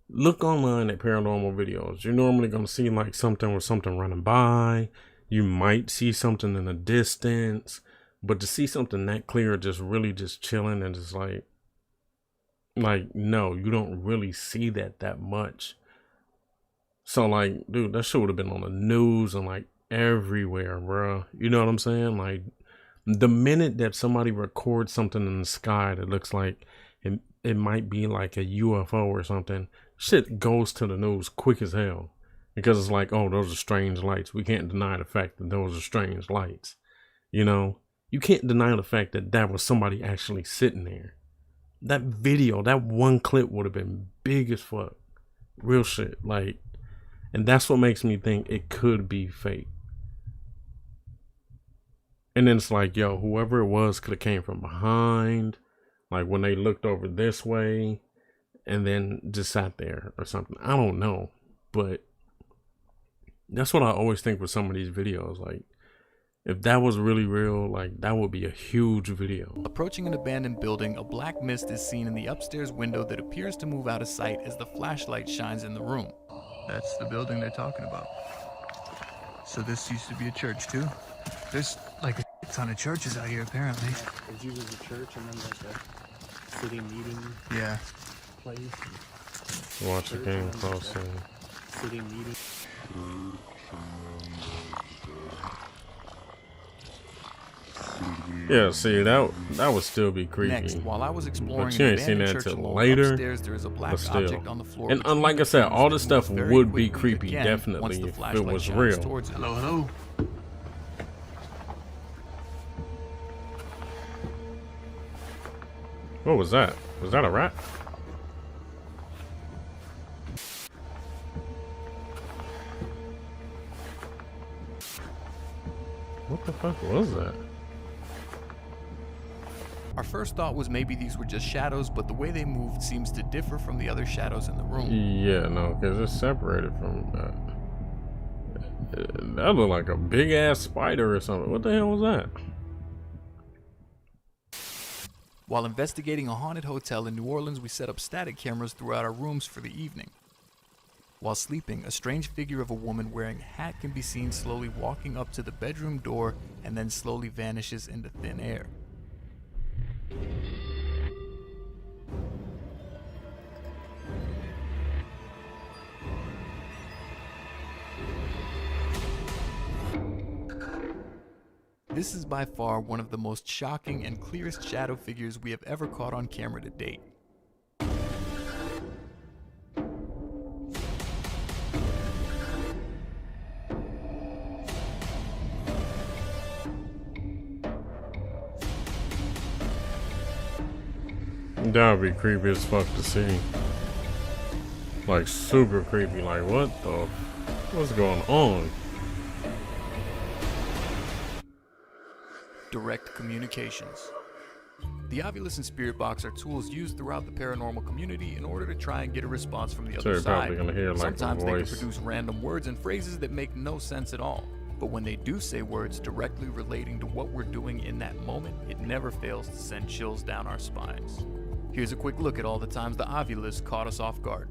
look online at paranormal videos. You're normally going to see like something with something running by. You might see something in the distance. But to see something that clear, just really just chilling and just like, no, you don't really see that much. So like, dude, that shit would have been on the news and like everywhere, bro. You know what I'm saying? Like, the minute that somebody records something in the sky that looks like it might be like a UFO or something, shit goes to the news quick as hell. Because it's like, oh, those are strange lights. We can't deny the fact that those are strange lights. You know? You can't deny the fact that that was somebody actually sitting there. That video, that one clip would have been big as fuck. Real shit. Like, and that's what makes me think it could be fake. And then it's like, yo, whoever it was could have came from behind. Like, when they looked over this way and then just sat there or something. I don't know. But that's what I always think with some of these videos. Like, if that was really real, like, that would be a huge video. Approaching an abandoned building, a black mist is seen in the upstairs window that appears to move out of sight as the flashlight shines in the room. That's the building they're talking about. So this used to be a church too? There's like a ton of churches out here apparently. There's usually a church and then like a city meeting place. Watch the game closer. City meeting. Yeah, see, that would still be creepy. Next, while I was exploring but you ain't seen that till later. Upstairs, there is a black object on the floor. And like I said, all this stuff would be creepy, definitely, if it was real. Hello, hello. What was that? Was that a rat? What the fuck was that? Our first thought was maybe these were just shadows, but the way they moved seems to differ from the other shadows in the room. Yeah, no, because it's separated from that looked like a big ass spider or something. What the hell was that? While investigating a haunted hotel in New Orleans, we set up static cameras throughout our rooms for the evening. While sleeping, a strange figure of a woman wearing a hat can be seen slowly walking up to the bedroom door and then slowly vanishes into thin air. This is by far one of the most shocking and clearest shadow figures we have ever caught on camera to date. That would be creepy as fuck to see. Like, super creepy. Like, what's going on? Direct communications. The Ovilus and Spirit Box are tools used throughout the paranormal community in order to try and get a response from the other So you're side. probably gonna hear like Sometimes a they voice. can produce random words and phrases that make no sense at all. but when they do say words directly relating to what we're doing in that moment, it never fails to send chills down our spines. Here's a quick look at all the times the Ovilus caught us off guard.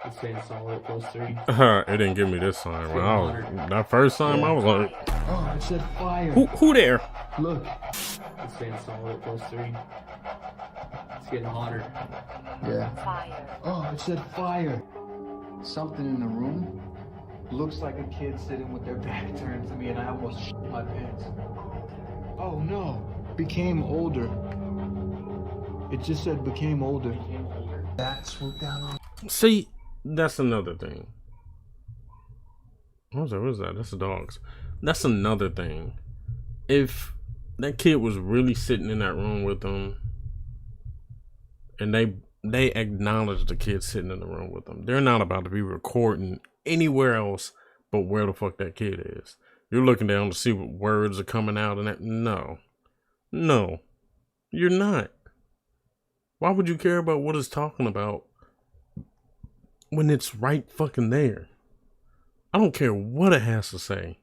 It's saying solid plus 30. It didn't give me this sign. Wow, that first time I was like, oh, it said fire. Who there? Look, it's saying solid plus 30. It's getting hotter. Yeah. Fire. Oh, it said fire. Something in the room. Looks like a kid sitting with their back turned to me, and I almost shit my pants. Oh no, became older. It just said became older. That swooped down on. See, that's another thing. What was that? That's the dogs. That's another thing. If that kid was really sitting in that room with them, and they acknowledge the kid sitting in the room with them, they're not about to be recording anywhere else but where the fuck that kid is. You're looking down to see what words are coming out and that. No, you're not. Why would you care about what it's talking about when it's right fucking there? I don't care what it has to say.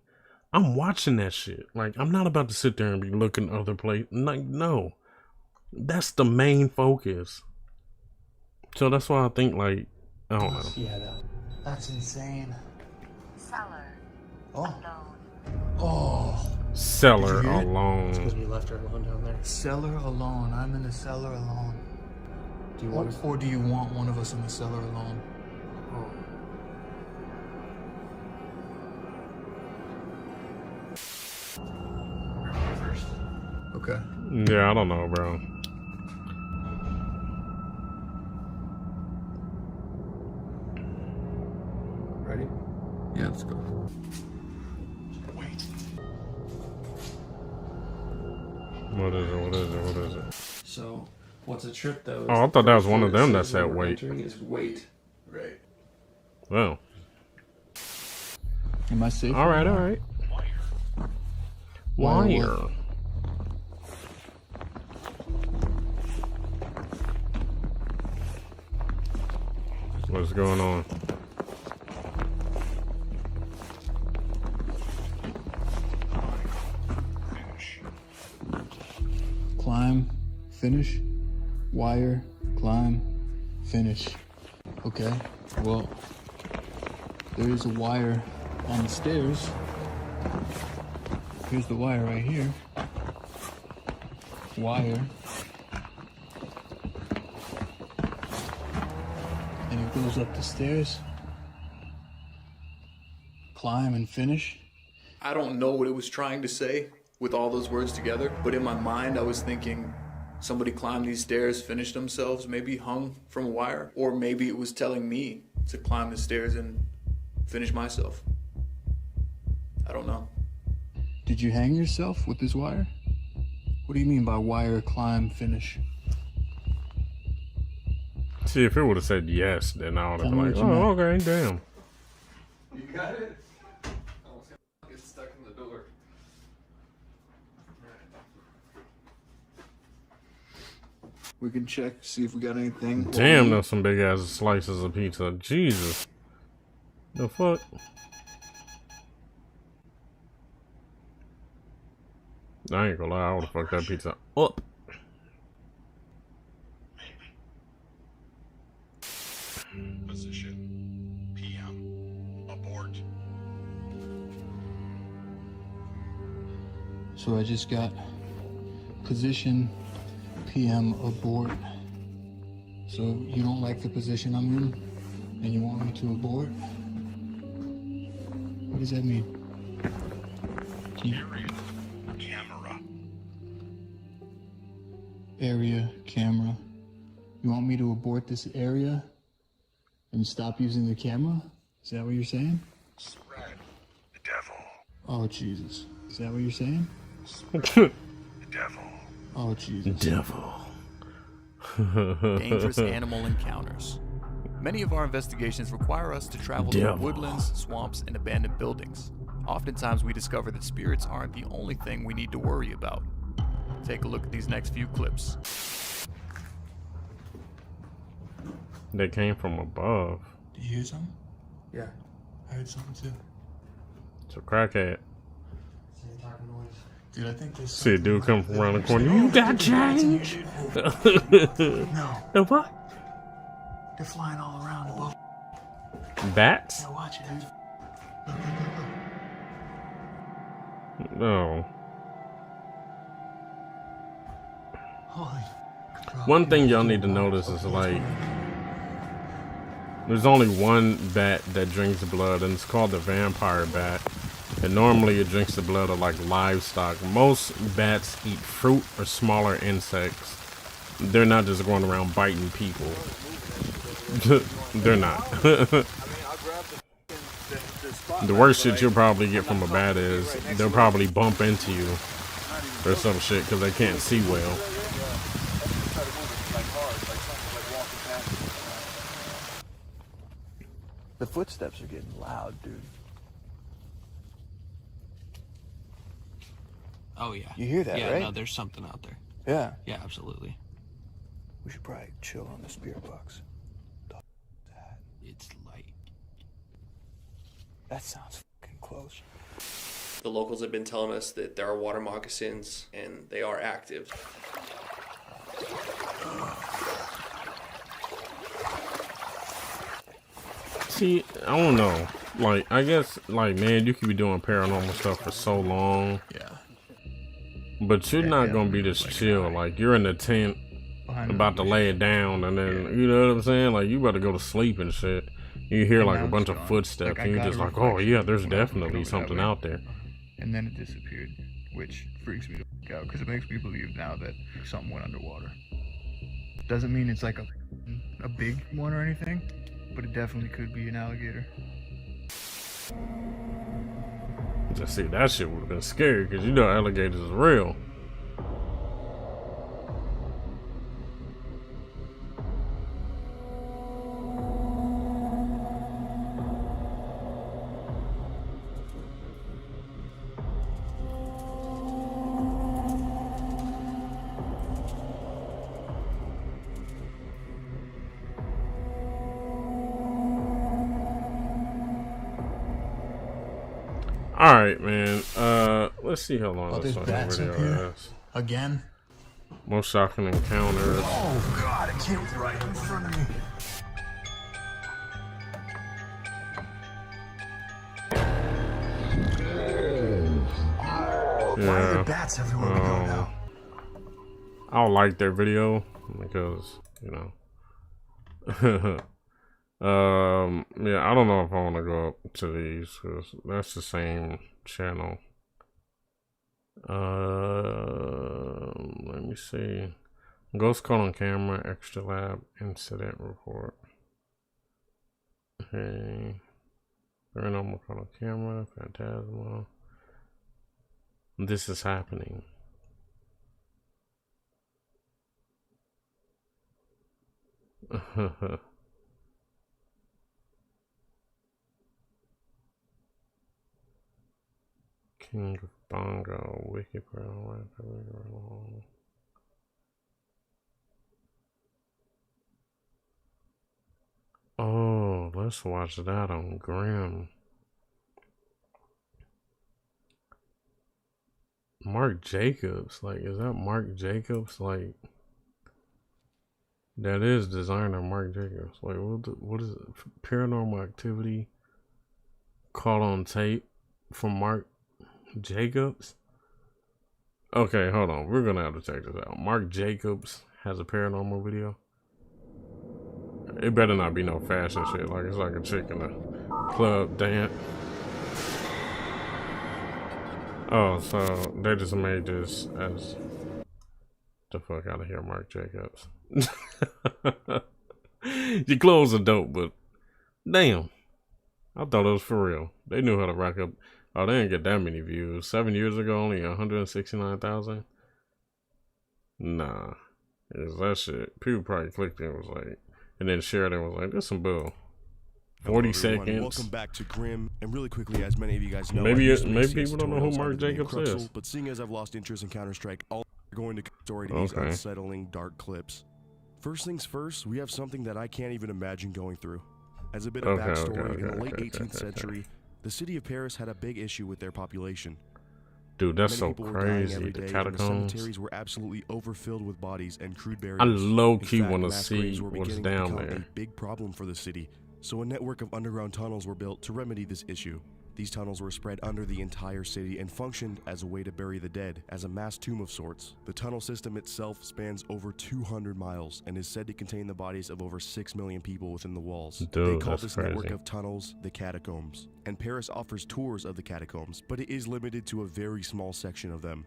I'm watching that shit. Like, I'm not about to sit there and be looking other places. Like, no. That's the main focus. So that's why I think, like, I don't know. Yeah, that's insane. Cellar. Oh. Alone. Oh. Cellar alone. It's because we left her alone down there. Cellar alone. I'm in the cellar alone. Do you want us? Or do you want one of us in the cellar alone? Oh. Okay. Yeah, I don't know, bro. Ready? Yeah, let's go. Wait. What is it? So, what's a trip though? Oh, I thought that was one of them that said wait. Is wait. Right. Well. Am I safe? All right. Wire. What's going on? Climb, finish, wire, climb, finish. Okay, well, there is a wire on the stairs. Here's the wire right here. Wire. And it goes up the stairs. Climb and finish. I don't know what it was trying to say with all those words together, but in my mind I was thinking somebody climbed these stairs, finished themselves, maybe hung from a wire, or maybe it was telling me to climb the stairs and finish myself. I don't know. Did you hang yourself with this wire? What do you mean by wire, climb, finish? See, if it would have said yes, then I would have been like, oh, okay, damn. You got it? I almost get stuck in the door. We can check, see if we got anything. Damn, that's some big ass slices of pizza. Jesus. The fuck? I ain't gonna lie, I would've fucked that pizza up. Position. PM. Abort. So I just got position, PM, abort. So you don't like the position I'm in, and you want me to abort? What does that mean? Camera. Area, camera. You want me to abort this area and stop using the camera? Is that what you're saying? Spread. The devil. Oh, Jesus. Is that what you're saying? The devil. Oh, Jesus. Devil. Dangerous animal encounters. Many of our investigations require us to travel through woodlands, swamps, and abandoned buildings. Oftentimes we discover that spirits aren't the only thing we need to worry about. Take a look at these next few clips. They came from above. Did you hear something? Yeah. I heard something too. It's a crackhead. Dude, I think there's See a dude come from around the corner. You got change? No. The what? They're flying all around above. Bats? Yeah, watch it, dude. No. Holy. One thing y'all need to notice is like, there's only one bat that drinks blood, and it's called the vampire bat. And normally it drinks the blood of like livestock. Most bats eat fruit or smaller insects. They're not just going around biting people. They're not. The worst shit you'll probably get from a bat is they'll probably bump into you or some shit because they can't see well. The footsteps are getting loud, dude. Oh yeah. You hear that, yeah, right? No, there's something out there. Yeah. Yeah, absolutely. We should probably chill on the spirit box. It's light. That sounds fucking close. The locals have been telling us that there are water moccasins and they are active. See, I don't know. Like, I guess, like, man, you could be doing paranormal stuff for so long. Yeah. But you're not gonna be this chill. Like, you're in the tent, about to lay it down, and then, you know what I'm saying? Like, you better go to sleep and shit. You hear, like, a bunch of footsteps, and you're just like, oh, yeah, there's definitely something out there. And then it disappeared, which freaks me the fuck out, because it makes me believe now that something went underwater. Doesn't mean it's like a big one or anything, but it definitely could be an alligator. Just see, that shit would have been scary, because you know alligators is real. Alright, man. Let's see how long this fucking video is. Again? Most shocking encounters. Oh god, it came right in front of me. Yeah. Why are there bats everywhere we go now? I don't like their video because, you know. Yeah, I don't know if I want to go up to these because that's the same channel. Let me see. Ghost caught on camera, extra lab, incident report. Okay. Paranormal caught on camera, phantasmal. This is happening. King of Bongo, Wiki Paranormal. Oh, let's watch that on Grim. Mark Jacobs, like, is that Mark Jacobs? Like, that is designer Mark Jacobs. Like, what is it? Paranormal Activity caught on tape from Mark Jacobs? Okay, hold on. We're gonna have to check this out. Mark Jacobs has a paranormal video. It better not be no fashion shit. Like, it's like a chick in a club dance. Oh, so they just made this as the fuck out of here, Mark Jacobs. Your clothes are dope, but damn, I thought it was for real. They knew how to rack up. Oh, they didn't get that many views. 7 years ago, only 169,000. Nah, it's that shit. People probably clicked it and was like, and then shared it and was like, "This some bull." 40 seconds. Welcome back to Grim, and really quickly, as many of you guys know, maybe people don't know who Mark Jacobs is. But seeing as I've lost interest in Counter-Strike, I'll going to story to these unsettling dark clips. First things first, we have something that I can't even imagine going through. As a bit of backstory, in the late 18th century, The city of Paris had a big issue with their population. Dude, that's Many so people were dying crazy. every The day, and catacombs. cemeteries were absolutely overfilled with bodies and crude burials. I low-key In fact, want to mass see graves were what's beginning to down become there. a big problem for the city, so a network of underground tunnels were built to remedy this issue. These tunnels were spread under the entire city and functioned as a way to bury the dead, as a mass tomb of sorts. The tunnel system itself spans over 200 miles and is said to contain the bodies of over 6 million people within the walls. Dude, they call that's this crazy. network of tunnels the catacombs, and Paris offers tours of the catacombs, but it is limited to a very small section of them.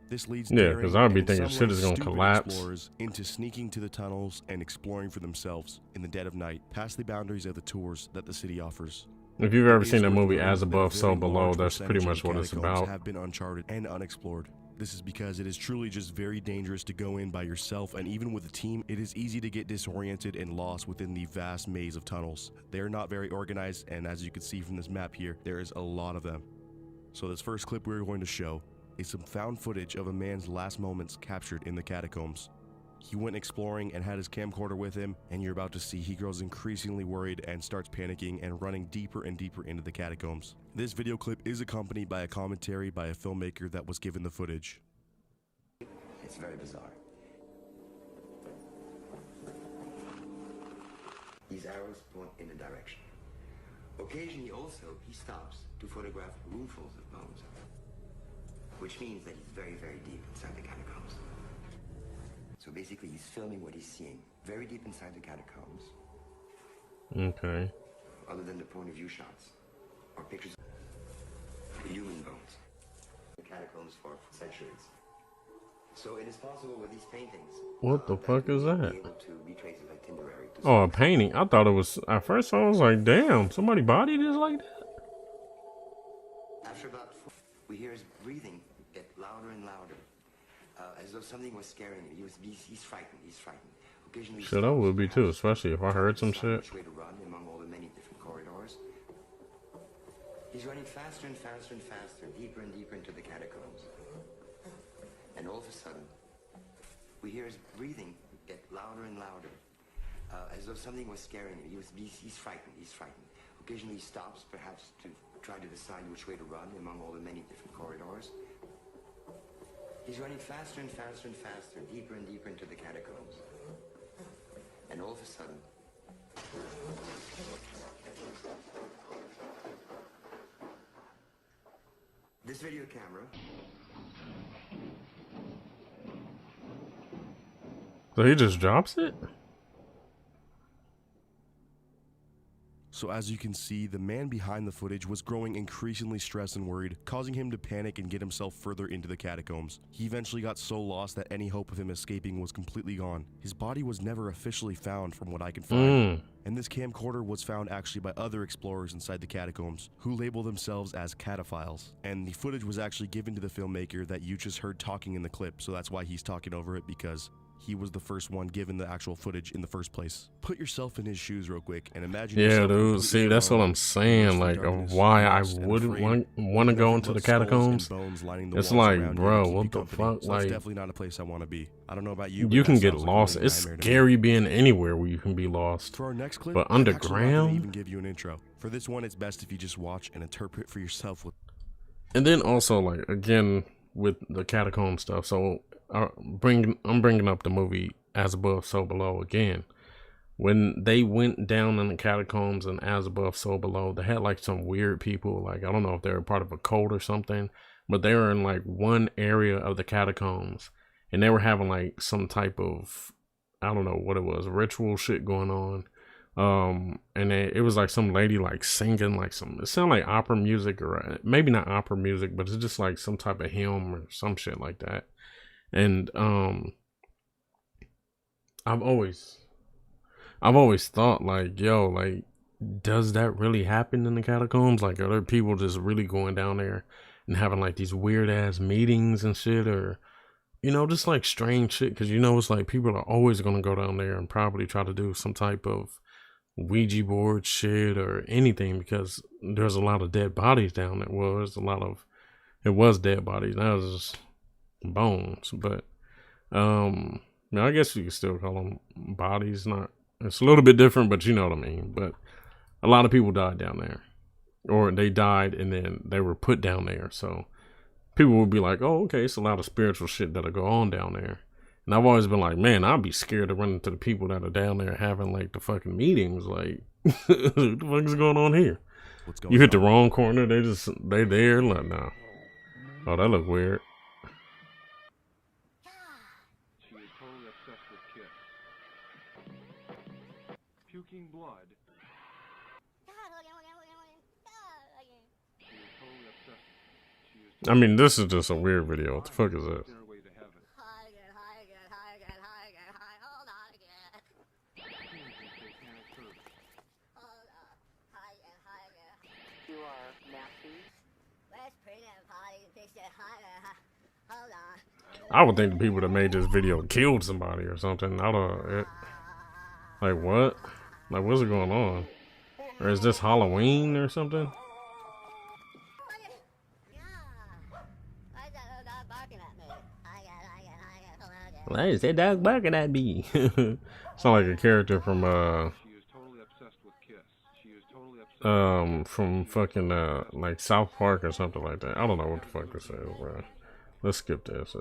This leads Yeah, daring 'cause I'd be and in thinking some shit ways is gonna stupid collapse. explorers into sneaking to the tunnels and exploring for themselves in the dead of night, past the boundaries of the tours that the city offers. If you've ever It seen is that worth movie noting As that a Above, So very Below, large that's pretty percentage much of the what it's catacombs about. have been uncharted and unexplored. This is because it is truly just very dangerous to go in by yourself, and even with a team, it is easy to get disoriented and lost within the vast maze of tunnels. They are not very organized, and as you can see from this map here, there is a lot of them. So this first clip we're going to show is some found footage of a man's last moments captured in the catacombs. He went exploring and had his camcorder with him, and you're about to see he grows increasingly worried and starts panicking and running deeper and deeper into the catacombs. This video clip is accompanied by a commentary by a filmmaker that was given the footage. It's very bizarre. These arrows point in a direction. Occasionally also, he stops to photograph roomfuls of bones, which means that he's very, very deep inside the catacombs. So basically, he's filming what he's seeing very deep inside the catacombs. Okay. Other than the point of view shots or pictures of human bones. The catacombs for centuries. So it is possible with these paintings. What the fuck is that? Be able to retrace an itinerary. Oh, a painting. I thought it was, at first I was like, damn, somebody bodied this like that? After about 4, we hear his breathing get louder and louder, as though something was scaring him. He's frightened. He's frightened. Occasionally, Shit, I would be too, especially if I heard some shit. which way to run among all the many different corridors. He's running faster and faster and faster, deeper and deeper into the catacombs. And all of a sudden, we hear his breathing get louder and louder, as though something was scaring him. He's frightened. He's frightened. Occasionally, he stops, perhaps to try to decide which way to run among all the many different corridors. He's running faster and faster and faster, deeper and deeper into the catacombs. And all of a sudden, this video camera. So he just drops it? So as you can see, the man behind the footage was growing increasingly stressed and worried, causing him to panic and get himself further into the catacombs. He eventually got so lost that any hope of him escaping was completely gone. His body was never officially found from what I can find. And this camcorder was found actually by other explorers inside the catacombs, who label themselves as cataphiles. And the footage was actually given to the filmmaker that you just heard talking in the clip, so that's why he's talking over it, because he was the first one given the actual footage in the first place. Put yourself in his shoes real quick and imagine Yeah, yourself dude. completely See, that's what alone, I'm saying. immersed in Like, of darkness, why I lost and wouldn't afraid, want to with go nothing into the but skulls and catacombs. bones lining the It's walls like, around you to bro, keep you what the company. fuck? So Like, that's definitely not a place I want to be. I don't know about you, you but can that get sounds like a lost. living It's nightmare to me. scary being anywhere where you can be lost. For our next clip, But I'm actually not gonna underground? even give you an intro. For this one, it's best if you just watch and interpret for yourself. And then also, like, again, with the catacomb stuff. So I'm bringing up the movie As Above, So Below again. When they went down in the catacombs and As Above, So Below, they had like some weird people. Like, I don't know if they were part of a cult or something, but they were in like one area of the catacombs and they were having like some type of, I don't know what it was, ritual shit going on. And it was like some lady like singing like some, it sounded like opera music, or maybe not opera music, but it's just like some type of hymn or some shit like that. And I've always thought like, yo, like, does that really happen in the catacombs? Like, are there people just really going down there and having like these weird ass meetings and shit, or, you know, just like strange shit? Because, you know, it's like people are always going to go down there and probably try to do some type of Ouija board shit or anything, because there's a lot of dead bodies down there. Well, it was dead bodies. Now it's just bones. But I guess you could still call them bodies. Not, it's a little bit different, but you know what I mean. But a lot of people died down there. or they died and then they were put down there. So people would be like, "Oh, okay, it's a lot of spiritual shit that'll go on down there." And I've always been like, "Man, I'd be scared to run into the people that are down there having like the fucking meetings. Like, what the fuck is going on here? You hit the wrong corner, they there, like, nah. Oh, that look weird." She is totally obsessed with Kiss. Puking blood. She is totally obsessed. I mean, this is just a weird video. What the fuck is this? I would think the people that made this video killed somebody or something. I don't. Like what? Like what's going on? Or is this Halloween or something? Why is that dog barking at me? Sound like a character from fucking like South Park or something like that. I don't know what the fuck this is, bro. Let's skip this.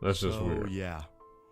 That's just weird. Yeah.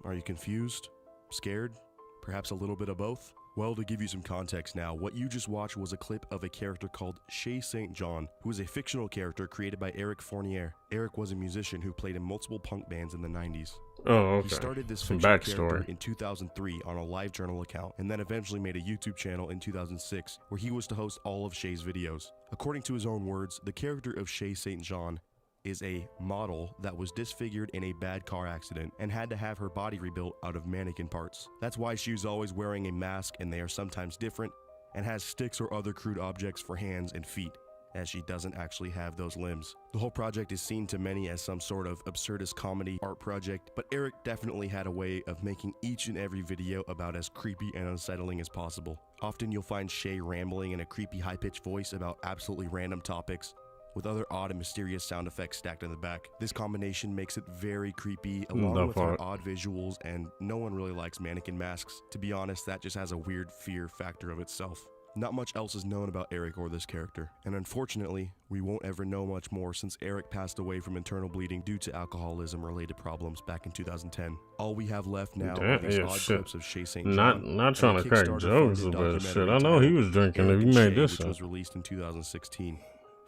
Are you confused? Scared? Perhaps a little bit of both? Well, to give you some context now, what you just watched was a clip of a character called Shay St. John, who is a fictional character created by Eric Fournier. Eric was a musician who played in multiple punk bands in the 90s. Oh, okay. He started this Some fictional backstory character in 2003 on a live journal account, and then eventually made a YouTube channel in 2006, where he was to host all of Shay's videos. According to his own words, the character of Shay St. John is a model that was disfigured in a bad car accident and had to have her body rebuilt out of mannequin parts. That's why she's always wearing a mask, and they are sometimes different, and has sticks or other crude objects for hands and feet, as she doesn't actually have those limbs. The whole project is seen to many as some sort of absurdist comedy art project, but Eric definitely had a way of making each and every video about as creepy and unsettling as possible. Often you'll find Shay rambling in a creepy high-pitched voice about absolutely random topics, with other odd and mysterious sound effects stacked in the back. This combination makes it very creepy, along with her odd visuals, and no one really likes mannequin masks. To be honest, that just has a weird fear factor of itself. Not much else is known about Eric or this character, and unfortunately, we won't ever know much more since Eric passed away from internal bleeding due to alcoholism-related problems back in 2010. All we have left now are these odd clips of Shay St. John. Not trying to crack jokes, but shit, I know he was drinking if he made this, which was released in 2016.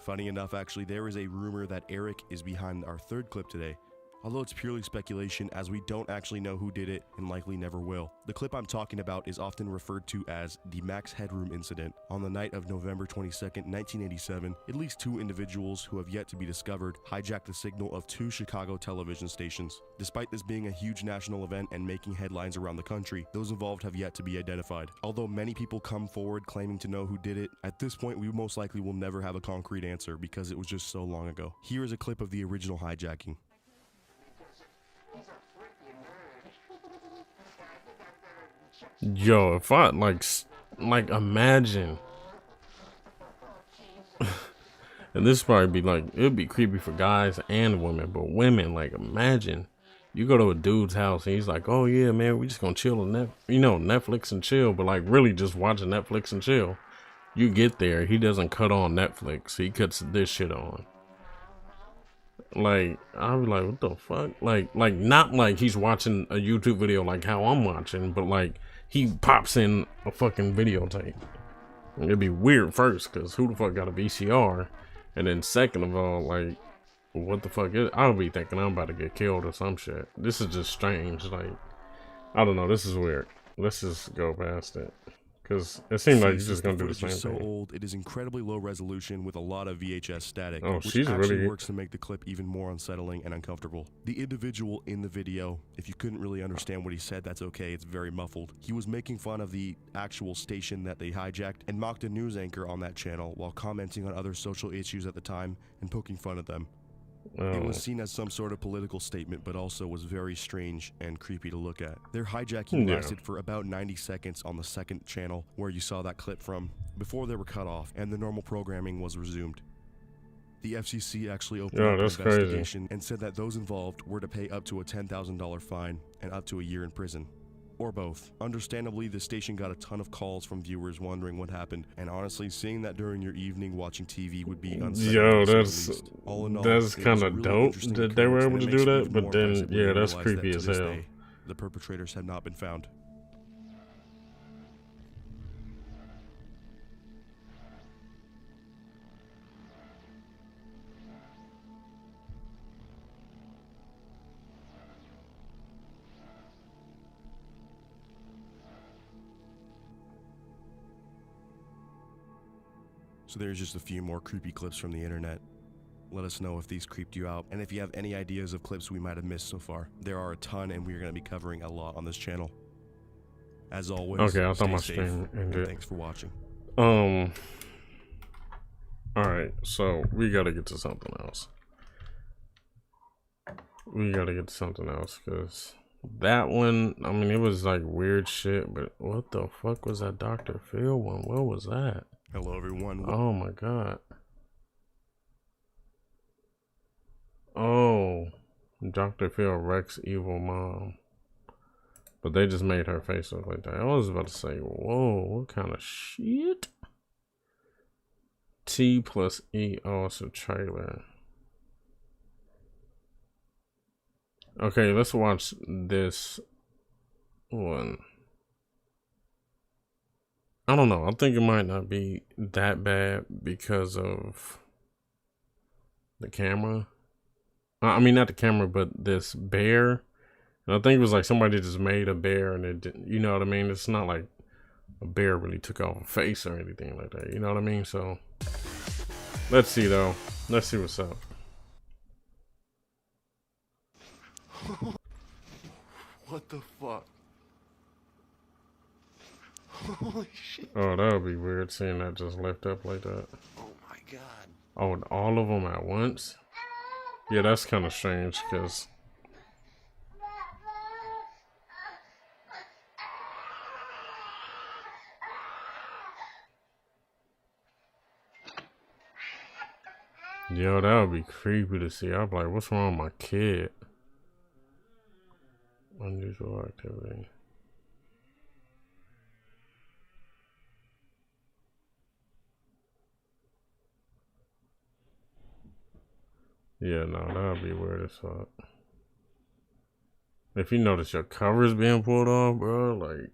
Funny enough, actually, there is a rumor that Eric is behind our third clip today, although it's purely speculation as we don't actually know who did it and likely never will. The clip I'm talking about is often referred to as the Max Headroom incident. On the night of November 22nd, 1987, at least 2 individuals who have yet to be discovered hijacked the signal of 2 Chicago television stations. Despite this being a huge national event and making headlines around the country, those involved have yet to be identified. Although many people come forward claiming to know who did it, at this point we most likely will never have a concrete answer because it was just so long ago. Here is a clip of the original hijacking. Yo, if I like imagine, and this probably be like, it'd be creepy for guys and women, but women, like, imagine you go to a dude's house and he's like, "Oh yeah, man, we just gonna chill on Netflix and chill," but like really just watching Netflix and chill. You get there, he doesn't cut on Netflix, he cuts this shit on. Like, I'll be like, what the fuck? Like not like he's watching a YouTube video like how I'm watching, but like he pops in a fucking videotape. It'd be weird first, because who the fuck got a VCR? And then second of all, like, what the fuck is, I'll be thinking I'm about to get killed or some shit. This is just strange. Like, I don't know, this is weird. Let's just go past it, because it seems like you're just gonna do the same so thing. Old, it is incredibly low resolution with a lot of VHS static, Oh, which she's actually really works to make the clip even more unsettling and uncomfortable. The individual in the video, if you couldn't really understand what he said, that's okay, it's very muffled. He was making fun of the actual station that they hijacked and mocked a news anchor on that channel while commenting on other social issues at the time and poking fun at them. It was seen as some sort of political statement, but also was very strange and creepy to look at. Their hijacking lasted for about 90 seconds on the second channel, where you saw that clip from, before they were cut off and the normal programming was resumed. The FCC actually opened up an investigation and said that those involved were to pay up to a $10,000 fine and up to a year in prison. or both. Understandably, the station got a ton of calls from viewers wondering what happened, and honestly, seeing that during your evening watching TV would be unsettling. Yo, to say the that's least. All in all, that's it was kind a of really dope interesting that they were occurrence, able and to it do makes me that. even But more then, impressive when yeah, you that's realize creepy that to as this hell. day, the perpetrators have not been found. So there's just a few more creepy clips from the internet. Let us know if these creeped you out, and if you have any ideas of clips we might have missed so far. There are a ton, and we're going to be covering a lot on this channel. As always, Okay, I thought stay my safe, stream and ended. thanks for watching. Alright, so we gotta get to something else. Because that one, I mean, it was like weird shit, but what the fuck was that Dr. Phil one? What was that? Hello, everyone. Oh my god. Oh, Dr. Phil wrecks evil mom. But they just made her face look like that. I was about to say, whoa, what kind of shit? T plus E, oh, it's a trailer. Okay, let's watch this one. I don't know. I think it might not be that bad because of the camera. I mean, not the camera, but this bear. And I think it was like somebody just made a bear and it didn't, you know what I mean? It's not like a bear really took off a face or anything like that. You know what I mean? So let's see though. Let's see what's up. What the fuck? Holy shit. Oh, that would be weird seeing that just lift up like that. Oh my god. Oh, and all of them at once? Yeah, that's kind of strange because yo, that would be creepy to see. I'd be like, what's wrong with my kid? Unusual activity. Yeah, no, that would be weird as fuck. If you notice your cover's being pulled off, bro, like.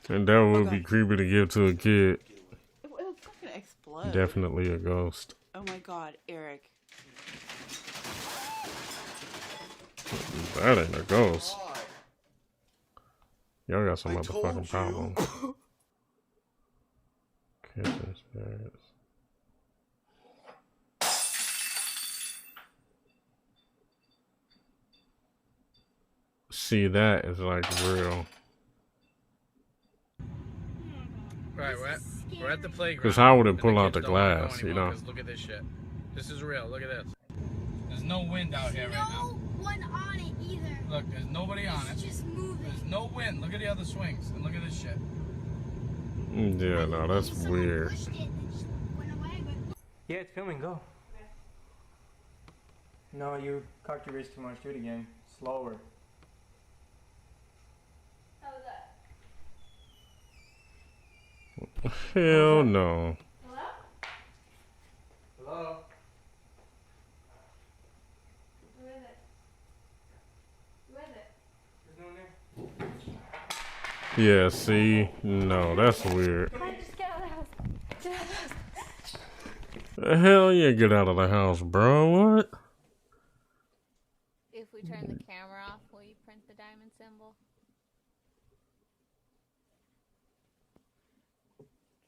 And that would be creepy to give to a kid. It will fucking explode. Definitely a ghost. Oh my god, Eric. That ain't a ghost. Y'all got some motherfucking problems. Kitchen spirits. See, that is like real. Right, we're at the playground. Because how would it and pull out kids the don't wanna go glass, you anymore know? 'cause look at this shit. This is real. Look at this. There's no wind out here right now. No one on it either. Look, there's nobody on it. It's just moving. There's no wind. Look at the other swings. And look at this shit. Yeah, no, that's weird. Yeah, it's filming. Go. No, you cocked your wrist too much. Do it again. Slower. How was that? Hell no. Hello? Hello? Who is it? Who is it? There's no one there. Yeah, see? No, that's weird. Just get out of the house. Get out of the house. Hell yeah, get out of the house, bro. What? If we turn the camera off, will you print the diamond symbol?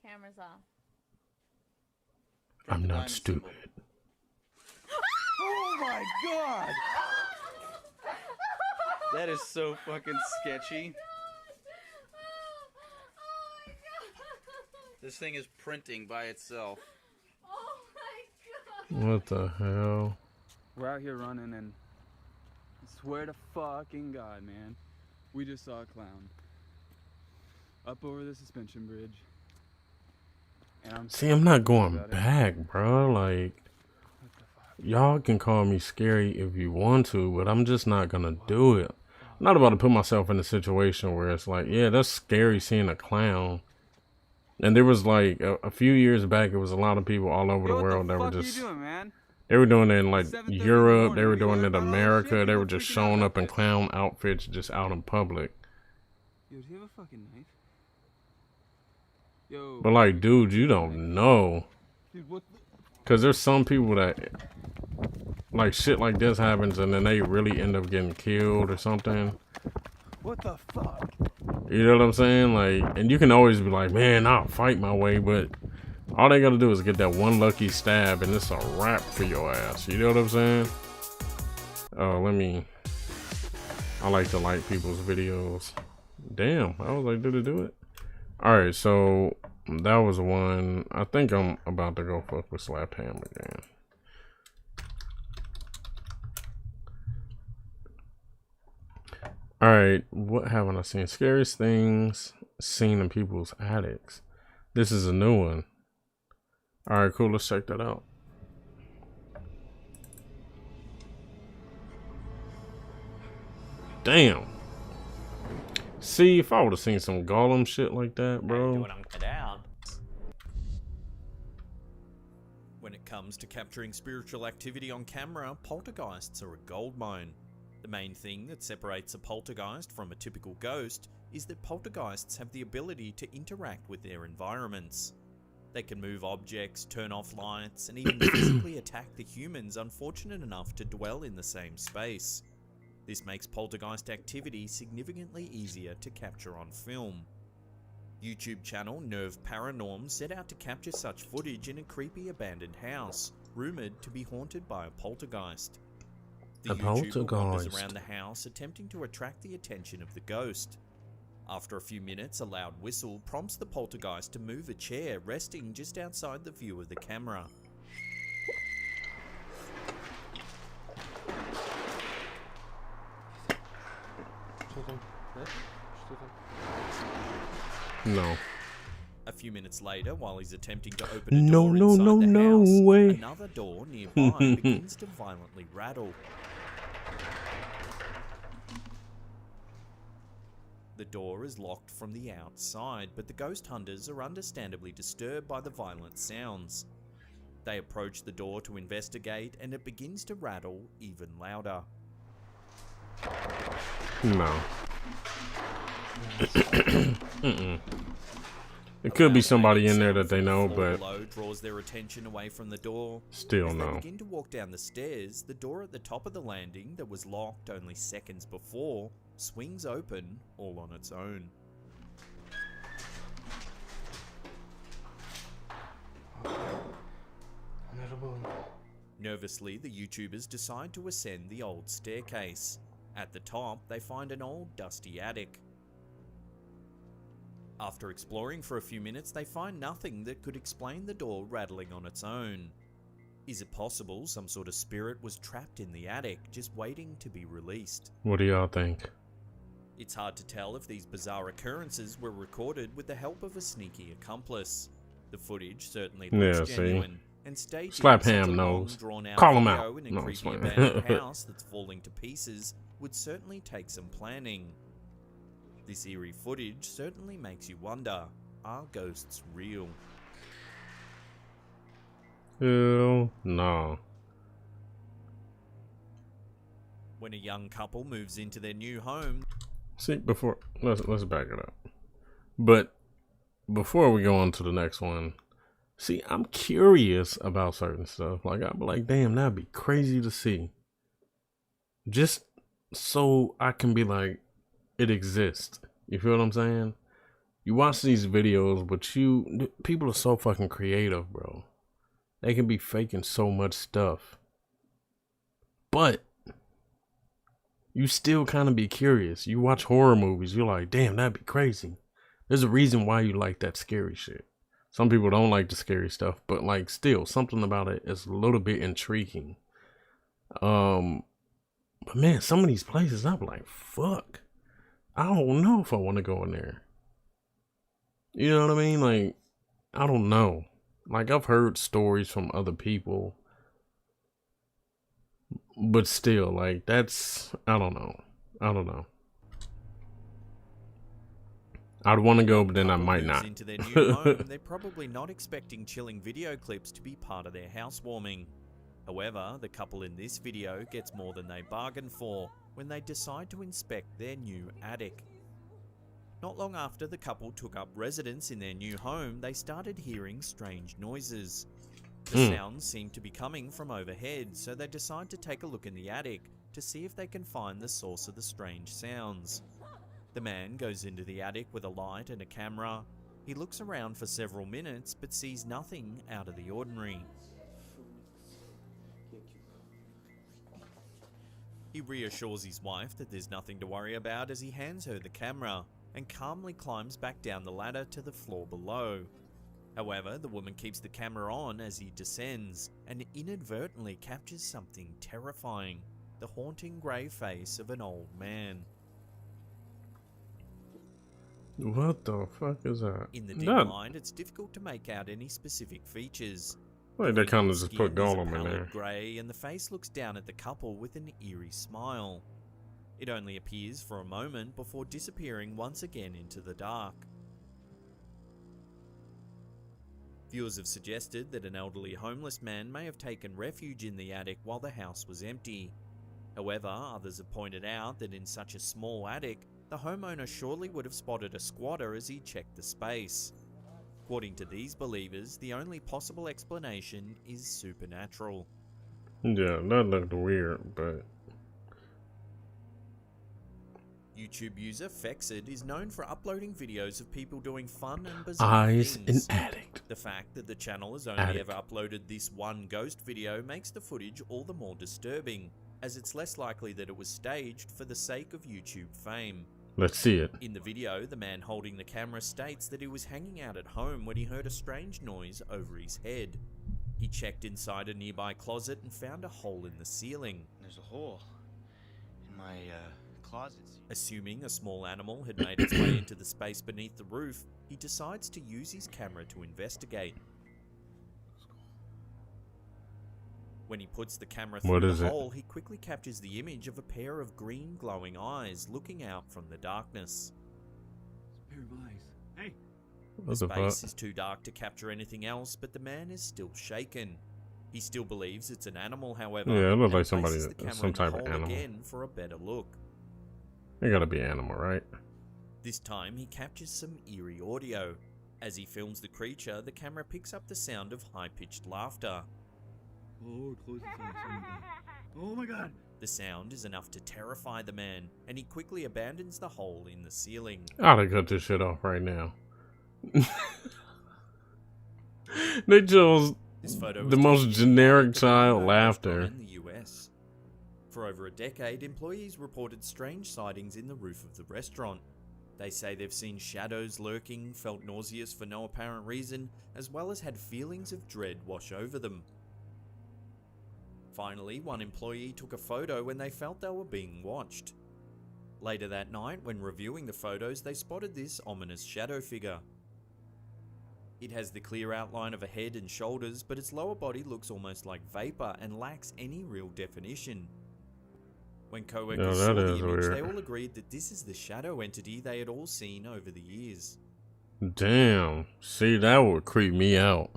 Camera's off. I'm not stupid. Oh my god! That is so fucking sketchy. This thing is printing by itself. What the hell? We're out here running and I swear to fucking God, man, we just saw a clown. up over the suspension bridge. And See, I'm not going back, bro. Like, y'all can call me scary if you want to, but I'm just not gonna do it. I'm not about to put myself in a situation where it's like, yeah, that's scary seeing a clown. And there was like a few years back, it was a lot of people all over the world that were just, they were doing it in like Europe, they were doing it in America, they were just showing up in clown outfits just out in public. Yo, do you have a fucking knife? Yo. But like, dude, you don't know. Dude, what Cause there's some people that like shit like this happens and then they really end up getting killed or something. What the fuck? You know what I'm saying? Like, and you can always be like, man, I'll fight my way, but all they gotta do is get that one lucky stab and it's a wrap for your ass. You know what I'm saying? Oh, I like to like people's videos. Damn, I was like, did it do it? Alright, so that was one. I think I'm about to go fuck with Slap Ham again. Alright, what haven't I seen? Scariest things seen in people's attics. This is a new one. Alright, cool, let's check that out. Damn. See, if I would have seen some Gollum shit like that, bro. When it comes to capturing spiritual activity on camera, poltergeists are a goldmine. The main thing that separates a poltergeist from a typical ghost is that poltergeists have the ability to interact with their environments. They can move objects, turn off lights, and even physically attack the humans unfortunate enough to dwell in the same space. This makes poltergeist activity significantly easier to capture on film. YouTube channel Nerve Paranormal set out to capture such footage in a creepy abandoned house, rumoured to be haunted by a poltergeist. The YouTuber wanders around the house attempting to attract the attention of the ghost. After a few minutes, a loud whistle prompts the poltergeist to move a chair resting just outside the view of the camera. No. A few minutes later, while he's attempting to open a door inside the house, another door nearby begins to violently rattle. The door is locked from the outside, but the ghost hunters are understandably disturbed by the violent sounds. They approach the door to investigate, and it begins to rattle even louder. No. It could be somebody in there that they know, but below draws their attention away from the door. Still As no. they begin to walk down the stairs, the door at the top of the landing that was locked only seconds before swings open all on its own. Nervously, the YouTubers decide to ascend the old staircase. At the top, they find an old dusty attic. After exploring for a few minutes, they find nothing that could explain the door rattling on its own. Is it possible some sort of spirit was trapped in the attic, just waiting to be released? What do y'all think? It's hard to tell if these bizarre occurrences were recorded with the help of a sneaky accomplice. The footage certainly looks genuine, and staging Slap such a Ham long, knows. drawn-out Call him video out. in a No, creepy it's fine. abandoned house that's falling to pieces would certainly take some planning. This eerie footage certainly makes you wonder, are ghosts real? Hell no. When a young couple moves into their new home, See, before let's back it up. But before we go on to the next one, see, I'm curious about certain stuff. Like I'm like, damn, that'd be crazy to see. Just so I can be like, it exists. You feel what I'm saying? You watch these videos, but people are so fucking creative, bro. They can be faking so much stuff. But you still kind of be curious. You watch horror movies, you're like, damn, that'd be crazy. There's a reason why you like that scary shit. Some people don't like the scary stuff, but like still, something about it is a little bit intriguing. But man, some of these places, I'm like, fuck. I don't know if I want to go in there. You know what I mean? Like, I don't know. Like, I've heard stories from other people, but still, like, that's, I don't know. I don't know. I'd want to go, but then I might not. Into their new home, they're probably not expecting chilling video clips to be part of their housewarming. However, the couple in this video gets more than they bargained for when they decide to inspect their new attic. Not long after the couple took up residence in their new home, they started hearing strange noises. The sounds seemed to be coming from overhead, so they decide to take a look in the attic to see if they can find the source of the strange sounds. The man goes into the attic with a light and a camera. He looks around for several minutes but sees nothing out of the ordinary. He reassures his wife that there's nothing to worry about as he hands her the camera and calmly climbs back down the ladder to the floor below. However, the woman keeps the camera on as he descends and inadvertently captures something terrifying, the haunting grey face of an old man. What the fuck is that? In the dim light, it's difficult to make out any specific features. Like they kind of just put Gollum in there. Grey, and the face looks down at the couple with an eerie smile. It only appears for a moment before disappearing once again into the dark. Viewers have suggested that an elderly homeless man may have taken refuge in the attic while the house was empty. However, others have pointed out that in such a small attic, the homeowner surely would have spotted a squatter as he checked the space. According to these believers, the only possible explanation is supernatural. Yeah, that looked weird, but... YouTube user Fexid is known for uploading videos of people doing fun and bizarre things. An addict. The fact that the channel has only ever uploaded this one ghost video makes the footage all the more disturbing, as it's less likely that it was staged for the sake of YouTube fame. Let's see it. In the video, the man holding the camera states that he was hanging out at home when he heard a strange noise over his head. He checked inside a nearby closet and found a hole in the ceiling. There's a hole in my closets. Assuming a small animal had made its way into the space beneath the roof, he decides to use his camera to investigate. When he puts the camera through the hole, he quickly captures the image of a pair of green glowing eyes looking out from the darkness. It's a pair of eyes. Hey! The space is too dark to capture anything else, but the man is still shaken. He still believes it's an animal, however. Yeah, it looks like somebody, places the camera some in the type of hole animal. again for a better look. It gotta be animal, right? This time he captures some eerie audio. As he films the creature, the camera picks up the sound of high-pitched laughter. Oh, close its eyes. Oh my god! The sound is enough to terrify the man, and he quickly abandons the hole in the ceiling. I'd have cut this shit off right now. They chose the most generic child laughter. In the US. For over a decade, employees reported strange sightings in the roof of the restaurant. They say they've seen shadows lurking, felt nauseous for no apparent reason, as well as had feelings of dread wash over them. Finally, one employee took a photo when they felt they were being watched. Later that night, when reviewing the photos, they spotted this ominous shadow figure. It has the clear outline of a head and shoulders, but its lower body looks almost like vapor and lacks any real definition. When co-workers saw the image, they all agreed that this is the shadow entity they had all seen over the years. Damn. See, that would creep me out.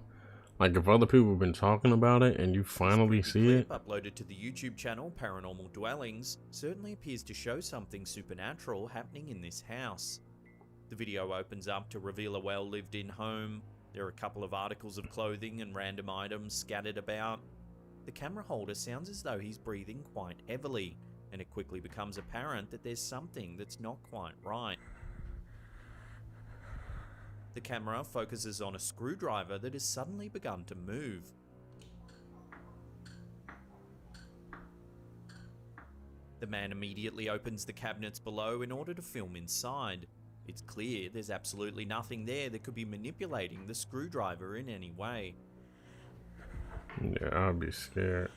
Like, if other people have been talking about it and you finally see it. Uploaded to the YouTube channel Paranormal Dwellings certainly appears to show something supernatural happening in this house. The video opens up to reveal a well-lived-in home. There are a couple of articles of clothing and random items scattered about. The camera holder sounds as though he's breathing quite heavily, and it quickly becomes apparent that there's something that's not quite right. The camera focuses on a screwdriver that has suddenly begun to move. The man immediately opens the cabinets below in order to film inside. It's clear there's absolutely nothing there that could be manipulating the screwdriver in any way. Yeah, I'd be scared.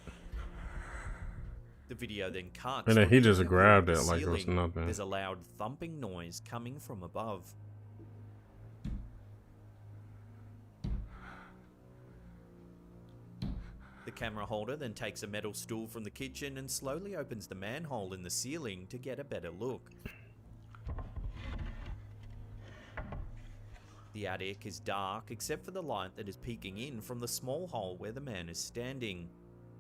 The video then cuts. And then he just grabbed it like it was nothing. There's a loud thumping noise coming from above. The camera holder then takes a metal stool from the kitchen and slowly opens the manhole in the ceiling to get a better look. The attic is dark except for the light that is peeking in from the small hole where the man is standing.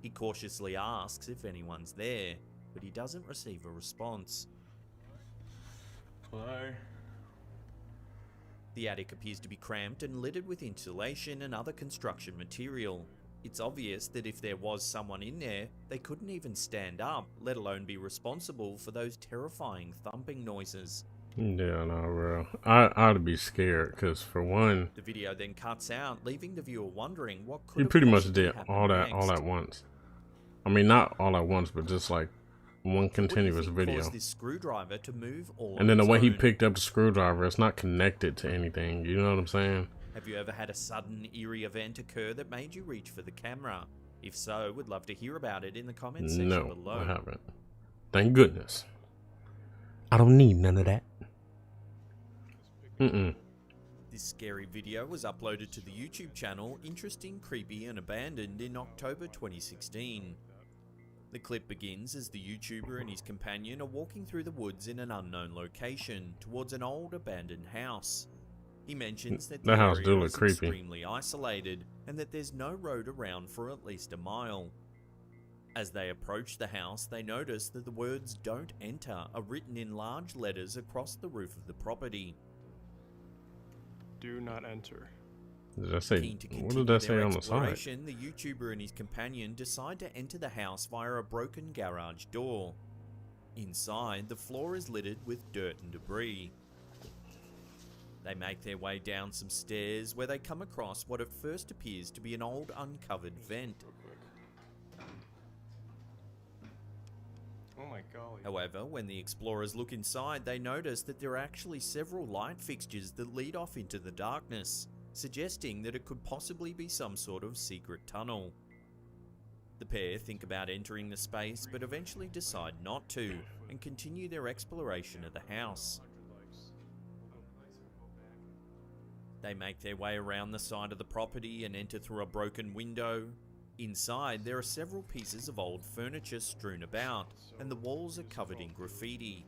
He cautiously asks if anyone's there, but he doesn't receive a response. Hello? The attic appears to be cramped and littered with insulation and other construction material. It's obvious that if there was someone in there, they couldn't even stand up, let alone be responsible for those terrifying thumping noises. Yeah, no, bro. I'd be scared, because for one... The video then cuts out, leaving the viewer wondering what could He have pretty much possibly did happened all next. at once. I mean, not all at once, but just like one continuous What do you think video. caused this screwdriver to move all And then on the way its he own? picked up the screwdriver, it's not connected to anything. You know what I'm saying? Have you ever had a sudden, eerie event occur that made you reach for the camera? If so, would love to hear about it in the comments section No, below. I haven't. Thank goodness. I don't need none of that. This scary video was uploaded to the YouTube channel Interesting, Creepy and Abandoned in October 2016. The clip begins as the YouTuber and his companion are walking through the woods in an unknown location towards an old abandoned house. He mentions that the house do area look is creepy. extremely isolated and that there's no road around for at least a mile. As they approach the house, they notice that the words "Don't enter" are written in large letters across the roof of the property. Do not enter. Did I say? Keen to What did continue that say their on the side? exploration, the YouTuber and his companion decide to enter the house via a broken garage door. Inside, the floor is littered with dirt and debris. They make their way down some stairs where they come across what at first appears to be an old uncovered vent. Oh my golly. However, when the explorers look inside, they notice that there are actually several light fixtures that lead off into the darkness, suggesting that it could possibly be some sort of secret tunnel. The pair think about entering the space, but eventually decide not to, and continue their exploration of the house. They make their way around the side of the property and enter through a broken window. Inside, there are several pieces of old furniture strewn about, and the walls are covered in graffiti.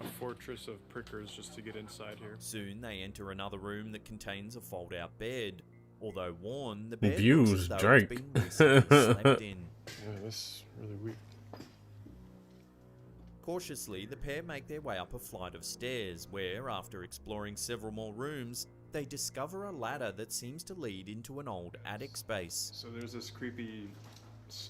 A fortress of prickers just to get inside here. Soon, they enter another room that contains a fold-out bed. Although worn, the bed Views, looks as though Drake. it's been recently slept in. Yeah, this is really weird. Cautiously, the pair make their way up a flight of stairs where, after exploring several more rooms, they discover a ladder that seems to lead into an old attic space. So there's this creepy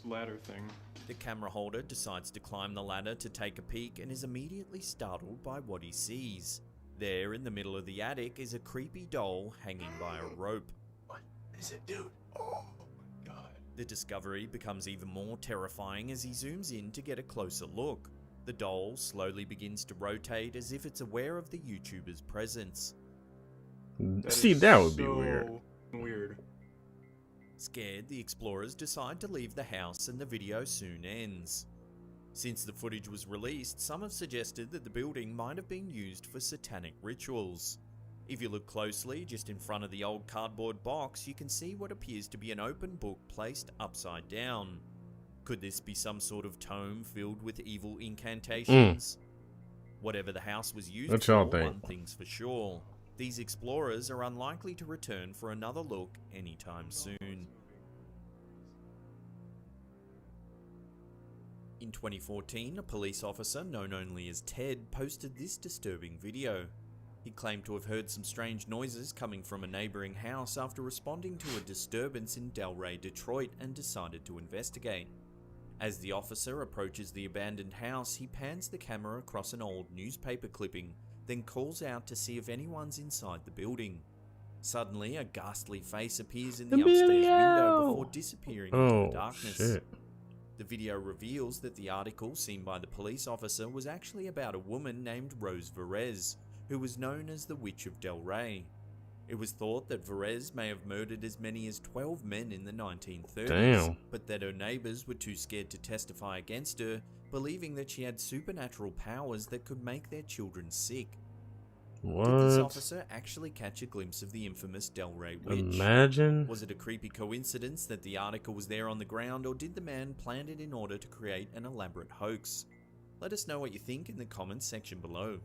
ladder thing. The camera holder decides to climb the ladder to take a peek and is immediately startled by what he sees. There, in the middle of the attic, is a creepy doll hanging by a rope. What is it, dude? Oh my god. The discovery becomes even more terrifying as he zooms in to get a closer look. The doll slowly begins to rotate as if it's aware of the YouTuber's presence. See, that would be weird. Weird. Scared, the explorers decide to leave the house and the video soon ends. Since the footage was released, some have suggested that the building might have been used for satanic rituals. If you look closely, just in front of the old cardboard box, you can see what appears to be an open book placed upside down. Could this be some sort of tome filled with evil incantations? Whatever the house was used What for, y'all think? one thing's for sure. These explorers are unlikely to return for another look anytime soon. In 2014, a police officer known only as Ted posted this disturbing video. He claimed to have heard some strange noises coming from a neighboring house after responding to a disturbance in Delray, Detroit, and decided to investigate. As the officer approaches the abandoned house, he pans the camera across an old newspaper clipping, then calls out to see if anyone's inside the building. Suddenly, a ghastly face appears in the upstairs window before disappearing into the darkness. Shit. The video reveals that the article seen by the police officer was actually about a woman named Rose Verez, who was known as the Witch of Delray. It was thought that Verez may have murdered as many as 12 men in the 1930s, Damn. but that her neighbors were too scared to testify against her, believing that she had supernatural powers that could make their children sick. Did this What? officer actually catch a glimpse of the infamous Delray Witch? Imagine. Was it a creepy coincidence that the article was there on the ground, or did the man plan it in order to create an elaborate hoax? Let us know what you think in the comments section below.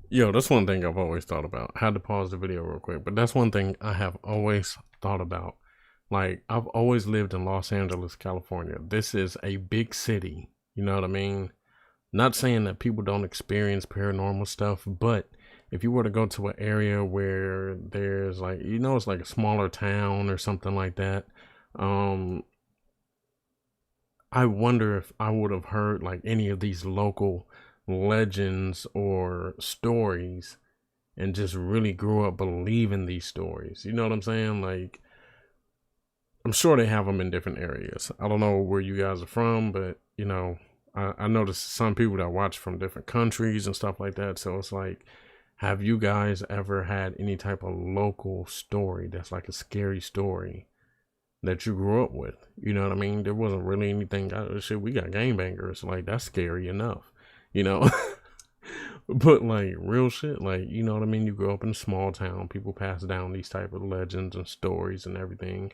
Yo, that's one thing I've always thought about. I had to pause the video real quick, but that's one thing I have always thought about. Like, I've always lived in Los Angeles, California. This is a big city. You know what I mean? Not saying that people don't experience paranormal stuff, but if you were to go to an area where there's like, you know, it's like a smaller town or something like that, I wonder if I would have heard like any of these local legends or stories and just really grew up believing these stories. You know what I'm saying? Like, I'm sure they have them in different areas. I don't know where you guys are from, but you know, I noticed some people that watch from different countries and stuff like that. So it's like, have you guys ever had any type of local story that's like a scary story that you grew up with? You know what I mean? There wasn't really anything. Shit, we got gangbangers. Like, that's scary enough, you know? But like real shit, like, you know what I mean? You grow up in a small town. People pass down these type of legends and stories and everything.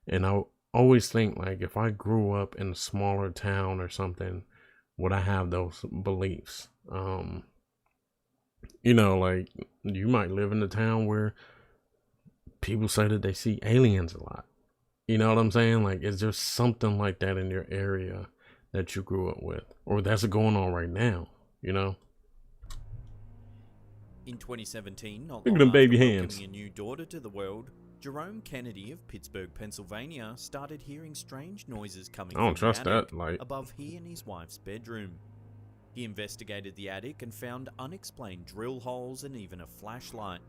And I always think, like, if I grew up in a smaller town or something, would I have those beliefs? You know, like, you might live in a town where people say that they see aliens a lot. You know what I'm saying? Like, is there something like that in your area that you grew up with? Or that's going on right now, you know? In 2017, not Look at long them after baby welcoming hands. a new daughter to the world, Jerome Kennedy of Pittsburgh, Pennsylvania, started hearing strange noises coming I don't from trust the attic that, like. above he and his wife's bedroom. He investigated the attic and found unexplained drill holes and even a flashlight.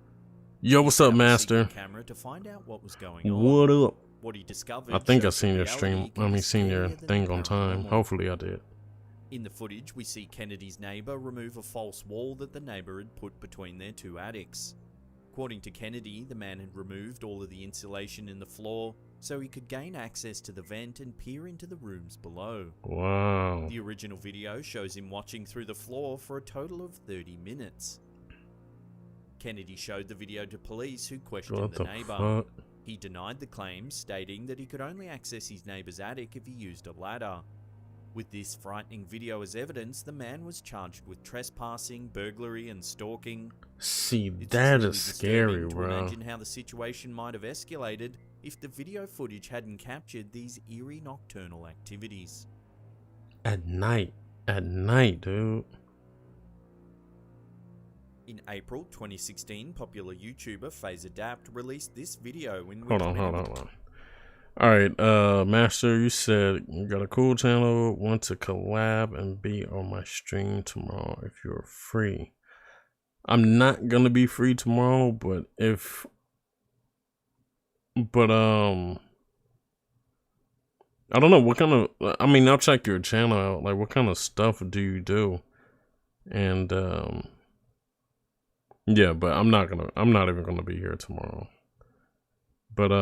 Yo, what's up, master? Camera to find out what was going on. What up? What he discovered I think I showed seen that your reality stream. can be Seen your scarier than thing the on time. paranormal. Hopefully I did. In the footage, we see Kennedy's neighbor remove a false wall that the neighbor had put between their two attics. According to Kennedy, the man had removed all of the insulation in the floor so he could gain access to the vent and peer into the rooms below. Wow. The original video shows him watching through the floor for a total of 30 minutes. Kennedy showed the video to police, who questioned What the the neighbor. fuck? He denied the claims, stating that he could only access his neighbor's attic if he used a ladder. With this frightening video as evidence, the man was charged with trespassing, burglary, and stalking. See, It's that really is scary, disturbing to bro. imagine how the situation might have escalated if the video footage hadn't captured these eerie nocturnal activities. At night, dude. In April 2016, popular YouTuber FaZe Adapt released this video in which Hold on. Alright, Master, you said you got a cool channel, want to collab and be on my stream tomorrow if you're free. I'm not gonna be free tomorrow, but I don't know what kind of, I mean, I'll check your channel out. Like, what kind of stuff do you do? And, yeah, but I'm not even gonna be here tomorrow. But,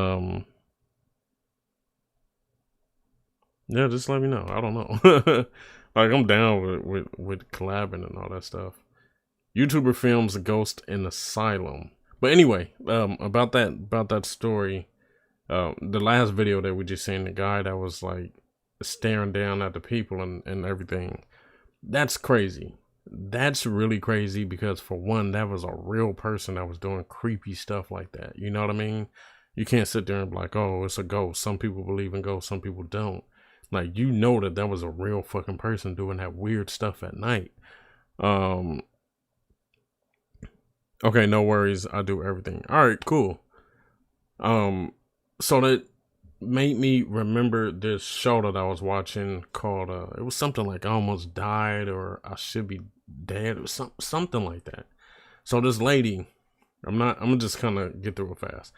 yeah, just let me know. I don't know. Like, I'm down with collabing and all that stuff. YouTuber films a ghost in asylum. But anyway, about that story, the last video that we just seen, the guy that was like staring down at the people and everything, that's crazy. That's really crazy because, for one, that was a real person that was doing creepy stuff like that. You know what I mean? You can't sit there and be like, oh, it's a ghost. Some people believe in ghosts, some people don't. Like, you know that was a real fucking person doing that weird stuff at night. Okay, no worries. I do everything. All right, cool. So that made me remember this show that I was watching called, it was something like I Almost Died or I Should Be Dead or something like that. So this lady, I'm gonna just kind of get through it fast.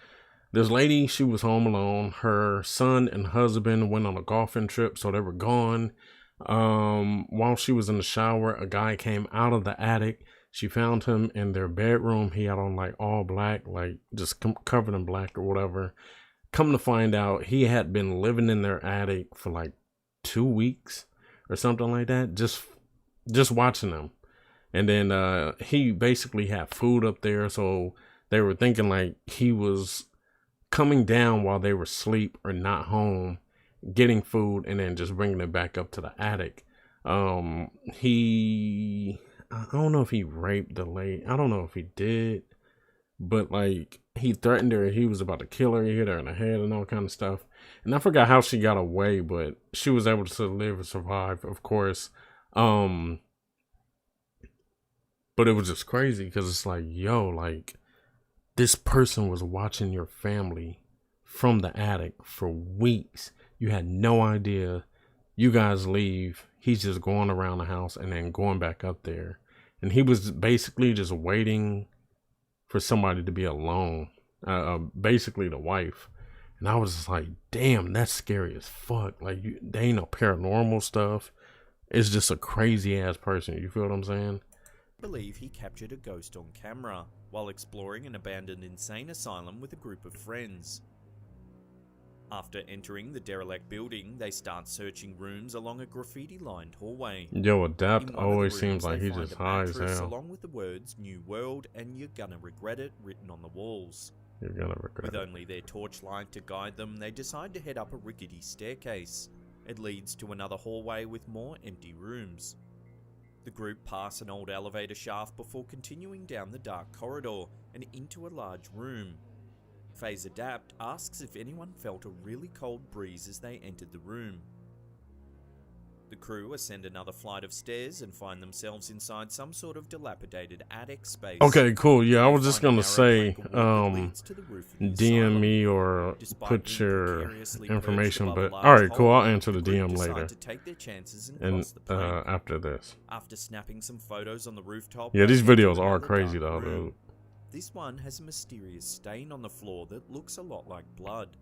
This lady, she was home alone. Her son and husband went on a golfing trip, so they were gone. While she was in the shower, a guy came out of the attic. She found him in their bedroom. He had on like all black, like just covered in black or whatever. Come to find out, he had been living in their attic for like 2 weeks or something like that. Just watching them. And then he basically had food up there, so they were thinking like he was coming down while they were asleep or not home, getting food, and then just bringing it back up to the attic. I don't know if he raped the lady. I don't know if he did, but like he threatened her. He was about to kill her. He hit her in the head and all kind of stuff. And I forgot how she got away, but she was able to live and survive, of course. But it was just crazy because it's like, yo, like this person was watching your family from the attic for weeks. You had no idea. You guys leave. He's just going around the house and then going back up there. And he was basically just waiting for somebody to be alone. Basically the wife. And I was just like, damn, that's scary as fuck. Like, they ain't no paranormal stuff. It's just a crazy ass person. You feel what I'm saying? Believe he captured a ghost on camera while exploring an abandoned insane asylum with a group of friends. After entering the derelict building, they start searching rooms along a graffiti-lined hallway. Yo, Adapt In one of the always seems rooms, like they he's find just a high as mattress hell. along with the words "New World" and "You're gonna regret it" written on the walls. You're gonna regret With it. only their torchlight to guide them, they decide to head up a rickety staircase. It leads to another hallway with more empty rooms. The group pass an old elevator shaft before continuing down the dark corridor and into a large room. Phase Adapt asks if anyone felt a really cold breeze as they entered the room. The crew ascend another flight of stairs and find themselves inside some sort of dilapidated attic space. Okay, cool. Yeah, I They was just find a gonna narrow say, plank of wood that leads to the roof of the DM asylum. me or Despite put being your precariously information. perched above a But large all right, cool. hole, I'll answer the group DM decide later. to take their chances and And cross the plank. after this. After snapping some photos on the rooftop, Yeah, they these enter videos are another crazy dark though, room. dude. This one has a mysterious stain on the floor that looks a lot like blood.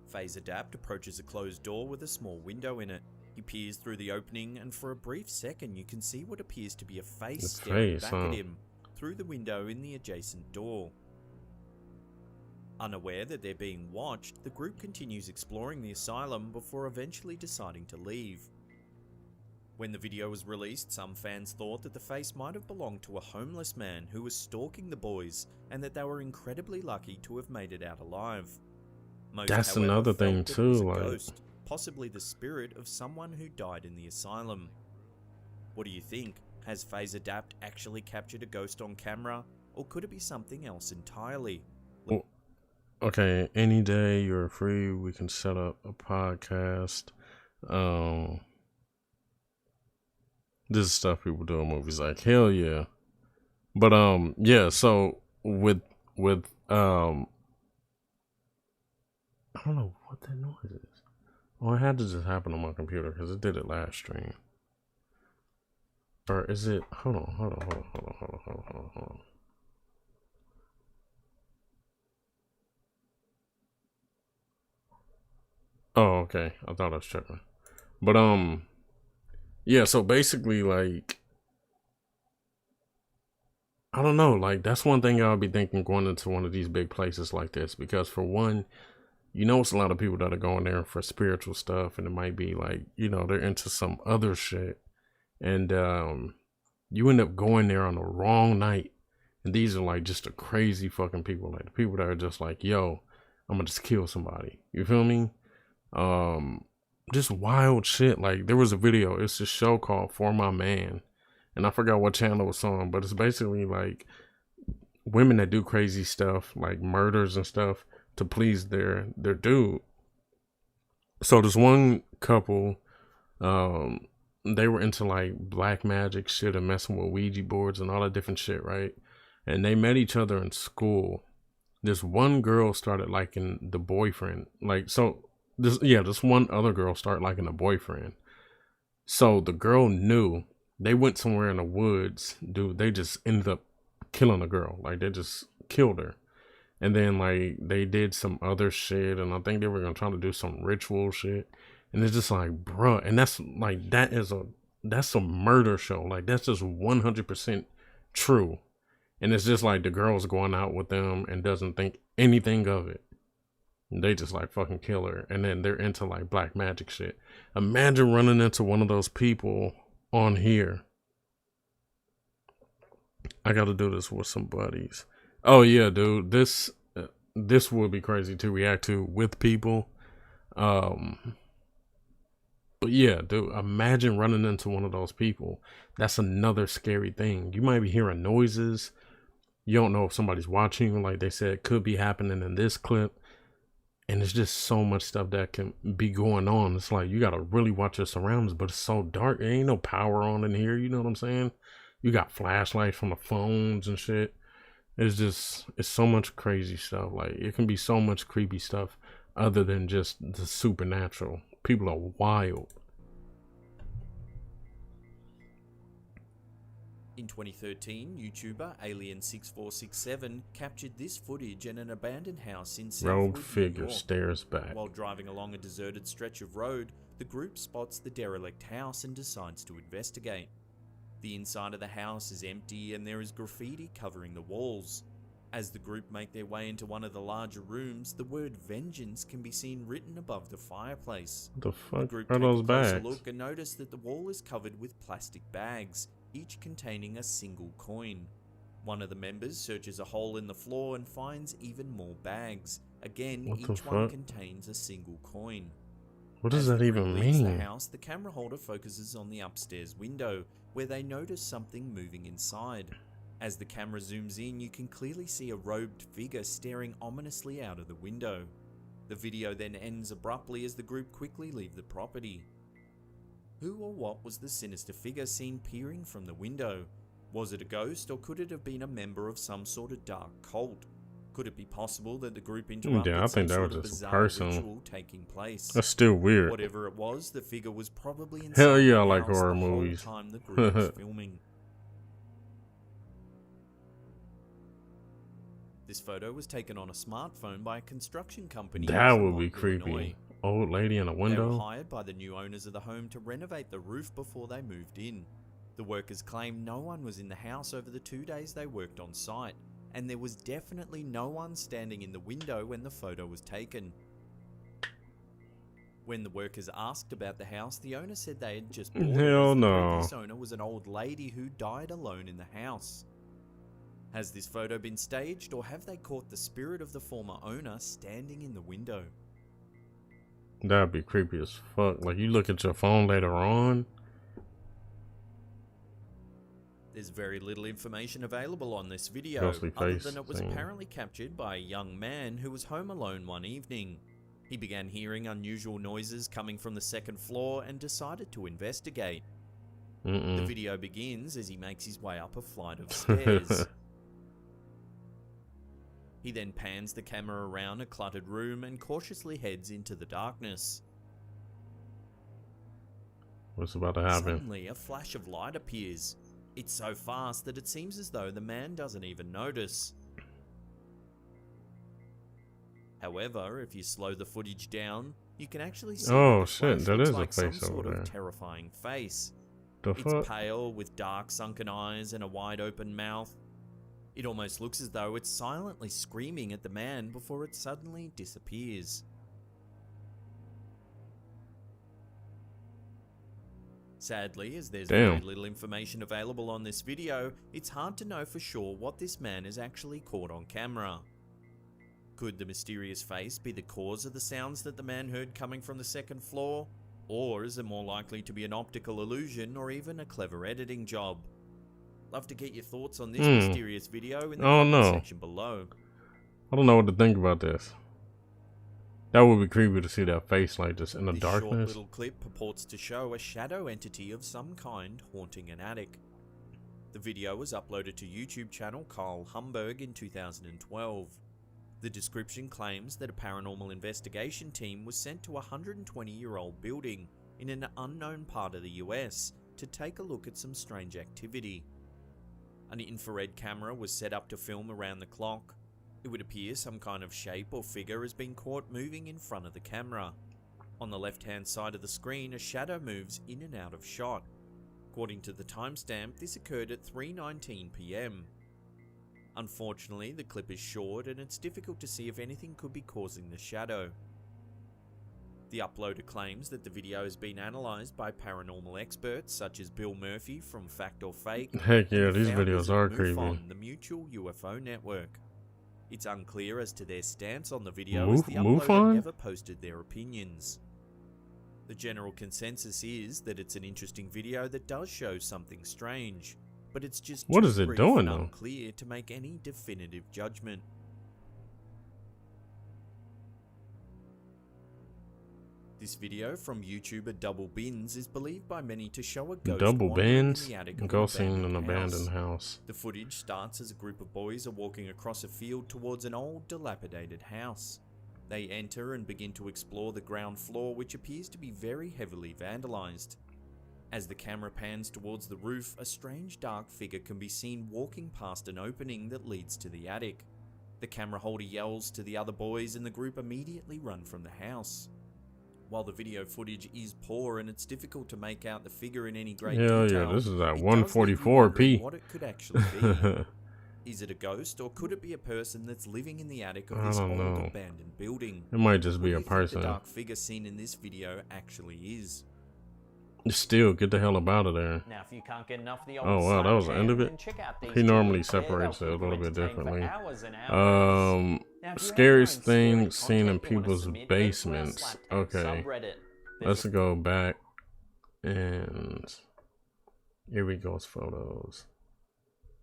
Phase Adapt approaches a closed door with a small window in it. He peers through the opening, and for a brief second you can see what appears to be a face staring back at him through the window in the adjacent door. Unaware that they're being watched, the group continues exploring the asylum before eventually deciding to leave. When the video was released, some fans thought that the face might have belonged to a homeless man who was stalking the boys, and that they were incredibly lucky to have made it out alive. Most, That's however, another felt thing that it was too, a like- ghost, possibly the spirit of someone who died in the asylum. What do you think? Has Phase Adapt actually captured a ghost on camera, or could it be something else entirely? Well, okay, any day you're free, we can set up a podcast. This is stuff people do in movies, like hell yeah. But yeah, so with I don't know what that noise is. Oh, it had to just happen on my computer because it did it last stream. Or is it? Hold on. Oh, okay. I thought I was checking. But yeah, so basically like I don't know, like that's one thing I'll be thinking going into one of these big places like this, because for one, you know, it's a lot of people that are going there for spiritual stuff, and it might be like, you know, they're into some other shit, and you end up going there on the wrong night, and these are like just the crazy fucking people, like the people that are just like, yo, I'm gonna just kill somebody. You feel me? Just wild shit. Like there was a video. It's a show called For My Man, and I forgot what channel it's on, but it's basically like women that do crazy stuff, like murders and stuff, to please their dude. So this one couple, they were into like black magic shit and messing with Ouija boards and all that different shit, right? And they met each other in school. This one girl started liking the boyfriend. Like, so this one other girl started liking the boyfriend. So the girl knew. They went somewhere in the woods, dude. They just ended up killing the girl. Like, they just killed her. And then, like, they did some other shit, and I think they were gonna try to do some ritual shit. And it's just like, bruh. And that's like, that's a murder show. Like, that's just 100% true. And it's just like the girl's going out with them and doesn't think anything of it. And they just like fucking kill her. And then they're into like black magic shit. Imagine running into one of those people on here. I gotta do this with some buddies. Oh yeah, dude. This would be crazy to react to with people. But yeah, dude, imagine running into one of those people. That's another scary thing. You might be hearing noises. You don't know if somebody's watching, like they said, could be happening in this clip. And it's just so much stuff that can be going on. It's like you gotta really watch your surroundings, but it's so dark. There ain't no power on in here. You know what I'm saying? You got flashlights from the phones and shit. It's so much crazy stuff. Like it can be so much creepy stuff other than just the supernatural. People are wild. In 2013, YouTuber Alien6467 captured this footage in an abandoned house in Rogue Southwood, figure New York. stares back. While driving along a deserted stretch of road, the group spots the derelict house and decides to investigate. The inside of the house is empty and there is graffiti covering the walls. As the group make their way into one of the larger rooms, the word vengeance can be seen written above the fireplace. The fuck The group are take those a closer bags? look and notice that the wall is covered with plastic bags, each containing a single coin. One of the members searches a hole in the floor and finds even more bags. Again, What the each one fuck? contains a single coin. What does As that the group even leaves mean? the house, the camera holder focuses on the upstairs window, where they notice something moving inside. As the camera zooms in, you can clearly see a robed figure staring ominously out of the window. The video then ends abruptly as the group quickly leave the property. Who or what was the sinister figure seen peering from the window? Was it a ghost, or could it have been a member of some sort of dark cult? Could it be possible that the group interrupted Yeah, I some think that sort was of just a bizarre person. ritual taking place? That's still weird. Whatever it was, the figure was probably inside Hell yeah, I the like house horror the whole movies. time the group was filming. This photo was taken on a smartphone by a construction company. in That would Fremont, be creepy. Illinois. Old lady in a They were window. hired by the new owners of the home to renovate the roof before they moved in. The workers claim no one was in the house over the 2 days they worked on site, and there was definitely no one standing in the window when the photo was taken. When the workers asked about the house, the owner said they had just bought it, Hell as the no. previous owner was an old lady who died alone in the house. Has this photo been staged, or have they caught the spirit of the former owner standing in the window? That'd be creepy as fuck. Like you look at your phone later on. There's very little information available on this video, Ghostly other face than it was thing. apparently captured by a young man who was home alone one evening. He began hearing unusual noises coming from the second floor and decided to investigate. The video begins as he makes his way up a flight of stairs. He then pans the camera around a cluttered room and cautiously heads into the darkness. What's about to happen? Suddenly, a flash of light appears. It's so fast that it seems as though the man doesn't even notice. However, if you slow the footage down, you can actually see Oh that the shit, flash that looks is a like some face over sort there. of terrifying face. The It's fuck? pale with dark sunken eyes and a wide open mouth. It almost looks as though it's silently screaming at the man before it suddenly disappears. Sadly, as there's very Damn. little information available on this video, it's hard to know for sure what this man is actually caught on camera. Could the mysterious face be the cause of the sounds that the man heard coming from the second floor? Or is it more likely to be an optical illusion or even a clever editing job? Love to get your thoughts on this mysterious video in the Oh, comment no. section below. I don't know what to think about this. That would be creepy to see that face like this in the This short darkness. little clip purports to show a shadow entity of some kind haunting an attic. The video was uploaded to YouTube channel Carl Humberg in 2012. The description claims that a paranormal investigation team was sent to a 120-year-old building in an unknown part of the US to take a look at some strange activity. An infrared camera was set up to film around the clock. It would appear some kind of shape or figure has been caught moving in front of the camera. On the left-hand side of the screen, a shadow moves in and out of shot. According to the timestamp, this occurred at 3:19 PM. Unfortunately, the clip is short and it's difficult to see if anything could be causing the shadow. The uploader claims that the video has been analysed by paranormal experts such as Bill Murphy from Fact or Fake. Heck yeah, and the these founders videos are of creepy. MUFON, the Mutual UFO Network. It's unclear as to their stance on the video as the uploader MUFON? never posted their opinions. The general consensus is that it's an interesting video that does show something strange, but it's just What too is it brief doing, and though? unclear to make any definitive judgment. This video from YouTuber Double Bins is believed by many to show a ghost Double wandering Bins? in the attic of Ghost an in an abandoned abandoned house. The footage starts as a group of boys are walking across a field towards an old, dilapidated house. They enter and begin to explore the ground floor, which appears to be very heavily vandalized. As the camera pans towards the roof, a strange dark figure can be seen walking past an opening that leads to the attic. The camera holder yells to the other boys and the group immediately run from the house. While the video footage is poor and it's difficult to make out the figure in any great Hell detail, yeah, this is at it does leave you wondering 144p. what it could actually be. Is it a ghost, or could it be a person that's living in the attic of I this don't old know. abandoned building? It might just be What a do you think person. the dark figure seen in this video actually is? Still, get the hell up out of there. Now, if you can't get enough of the Oh old wow, that was the Sun end of Jam, it. then check out these He two normally links there. separates it a They'll keep little you bit entertained for differently. hours and hours. Now, if you have your own Scariest story, thing seen in content you wanna people's submit, head to our basements. Slaptank Okay, subreddit. let's go back and here we go. Photos.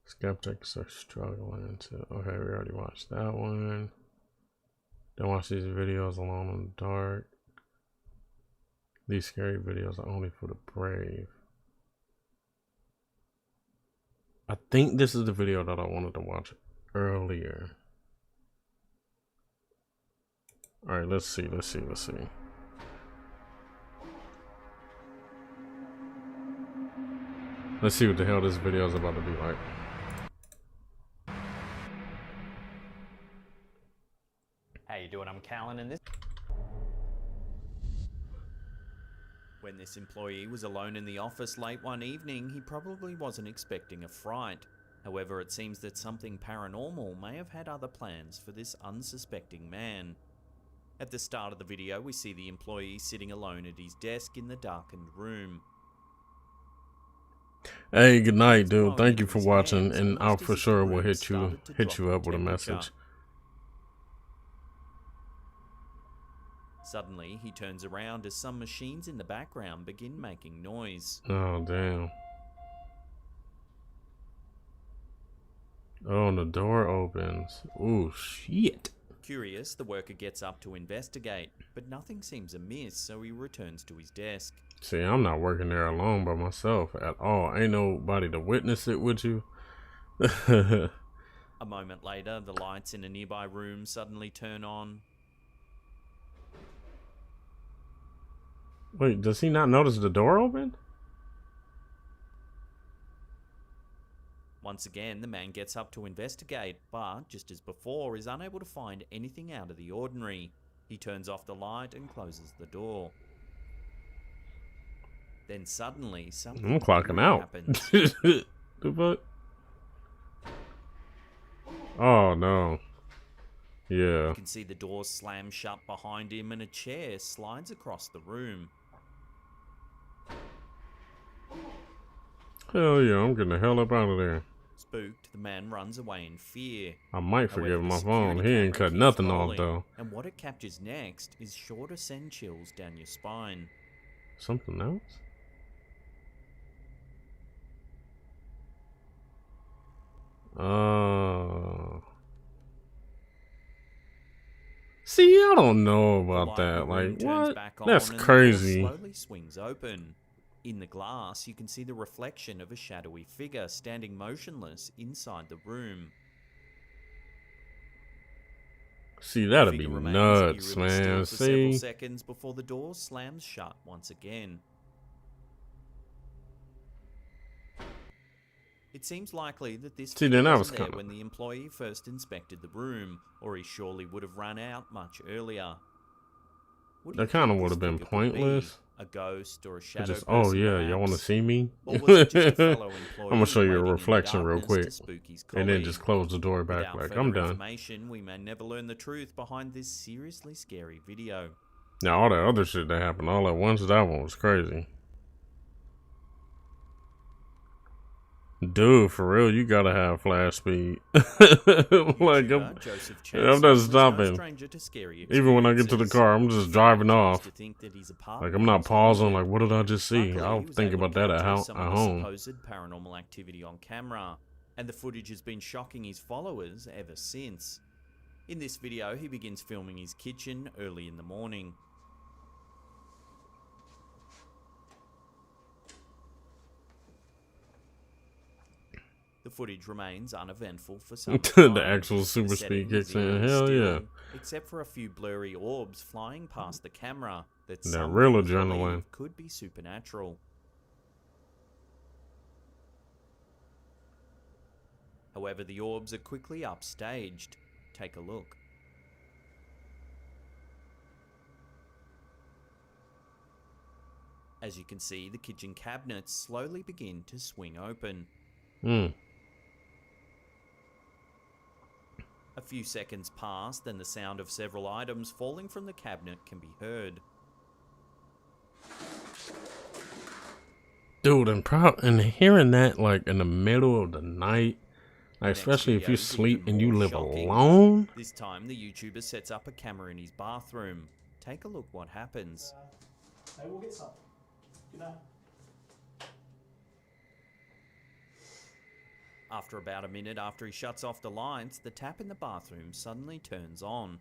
Skeptics are struggling to. Okay, we already watched that one. Don't watch these videos alone in the dark. These scary videos are only for the brave. I think this is the video that I wanted to watch earlier. Alright, let's see. Let's see what the hell this video is about to be like. How you doing? I'm Callan, and this. When this employee was alone in the office late one evening, he probably wasn't expecting a fright. However, it seems that something paranormal may have had other plans for this unsuspecting man. At the start of the video, we see the employee sitting alone at his desk in the darkened room. Hey, good night, dude. Thank you for watching, and I'll for sure will hit you up with a message. Suddenly, he turns around as some machines in the background begin making noise. Oh damn. Oh, and the door opens. Oh shit. Curious, the worker gets up to investigate, but nothing seems amiss, so he returns to his desk. See, I'm not working there alone by myself at all. Ain't nobody to witness it with you. A moment later, the lights in a nearby room suddenly turn on. Wait, does he not notice the door open? Once again, the man gets up to investigate, but, just as before, is unable to find anything out of the ordinary. He turns off the light and closes the door. Then suddenly, something I'm clocking out. happens. The fuck? Oh no. Yeah. You can see the door slam shut behind him and a chair slides across the room. Hell yeah, I'm getting the hell up out of there. Spooked, the man runs away in fear. I might However, forget the my phone. security He ain't camera cut keeps nothing off rolling, though. And what it captures next is sure to send chills down your spine. Something else? See, I don't know about that. Like, what? That's crazy. Slowly swings open. In the glass, you can see the reflection of a shadowy figure standing motionless inside the room. See, that'd The be figure remains nuts, eerily still man. for several See? seconds before the door slams shut once again. It seems likely that this See, then that was wasn't there kinda- when the employee first inspected the room, or he surely would have run out much earlier. What do you That kind of think would this have been figure could be? pointless. A ghost or a It shadow just, oh person, yeah, y'all want to perhaps? see me? Or was it just a fellow I'm gonna show employee you a waiting in the reflection real darkness to quick, spook his and then colleague? just close the door back. Without Like, further I'm done. information, we may never learn the truth behind this seriously scary video. Now all that other shit that happened all at once, that one was crazy. Dude, for real, you gotta have flash speed. Like, I'm not stopping. Even when I get to the car, I'm just driving off. Like, I'm not pausing. Like, what did I just see? I'll think about that at home. Supposed paranormal activity on camera, and the footage has been shocking his followers ever since. In this video, he begins filming his kitchen early in the morning. The footage remains uneventful for some time. The actual super speed kicks in. Hell yeah. Except for a few blurry orbs flying past the camera that some real adrenaline could be supernatural. However, the orbs are quickly upstaged. Take a look. As you can see, the kitchen cabinets slowly begin to swing open. A few seconds pass, then the sound of several items falling from the cabinet can be heard. Dude, and hearing that like in the middle of the night, like, especially if you sleep and you live alone. This time, the YouTuber sets up a camera in his bathroom. Take a look what happens. Hey, we'll get some. Good night. After about a minute after he shuts off the lights, the tap in the bathroom suddenly turns on.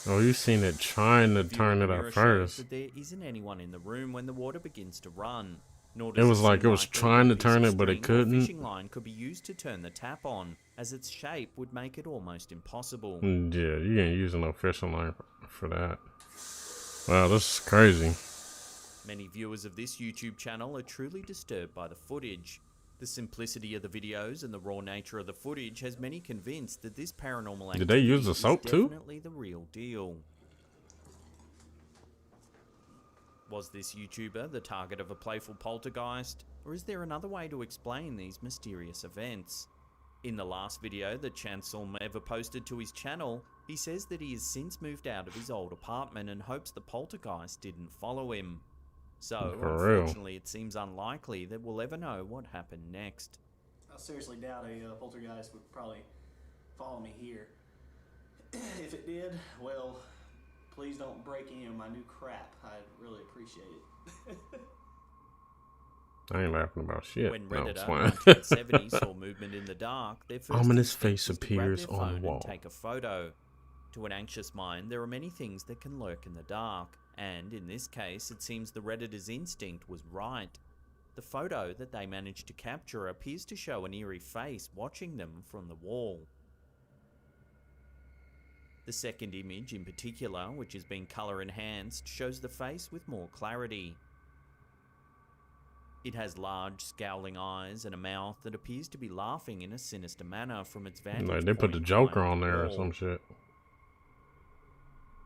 Oh, you've seen it trying to turn it up first. That there isn't anyone in the room when the water begins to run. It was like it was trying to turn it, but it couldn't. A fishing line could be used to turn the tap on, as its shape would make it almost impossible. Yeah, you ain't using no fishing line for that. Wow, this is crazy. Many viewers of this YouTube channel are truly disturbed by the footage. The simplicity of the videos and the raw nature of the footage has many convinced that this paranormal activity Did they use the soap is too? Definitely the real deal. Was this YouTuber the target of a playful poltergeist, or is there another way to explain these mysterious events? In the last video that Chancellor ever posted to his channel, he says that he has since moved out of his old apartment and hopes the poltergeist didn't follow him. So, unfortunately, it seems unlikely that we'll ever know what happened next. I seriously doubt a poltergeist would probably follow me here. If it did, well, please don't break any of my new crap. I'd really appreciate it. I ain't laughing about shit. When No, it's Redditor fine. 1970 saw movement in the dark, their first Ominous instinct face was to grab appears their on the phone wall. and take a photo. To an anxious mind, there are many things that can lurk in the dark, and in this case, it seems the Redditor's instinct was right. The photo that they managed to capture appears to show an eerie face watching them from the wall. The second image in particular, which has been colour enhanced, shows the face with more clarity. It has large, scowling eyes and a mouth that appears to be laughing in a sinister manner from its vantage point. Like they put the Joker behind on the there or wall. some shit.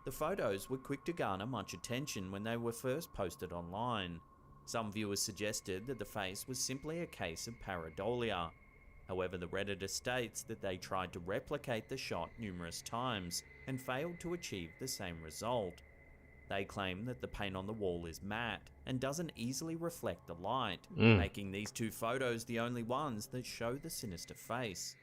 The photos were quick to garner much attention when they were first posted online. Some viewers suggested that the face was simply a case of pareidolia. However, the Redditor states that they tried to replicate the shot numerous times and failed to achieve the same result. They claim that the paint on the wall is matte and doesn't easily reflect the light, making these two photos the only ones that show the sinister face.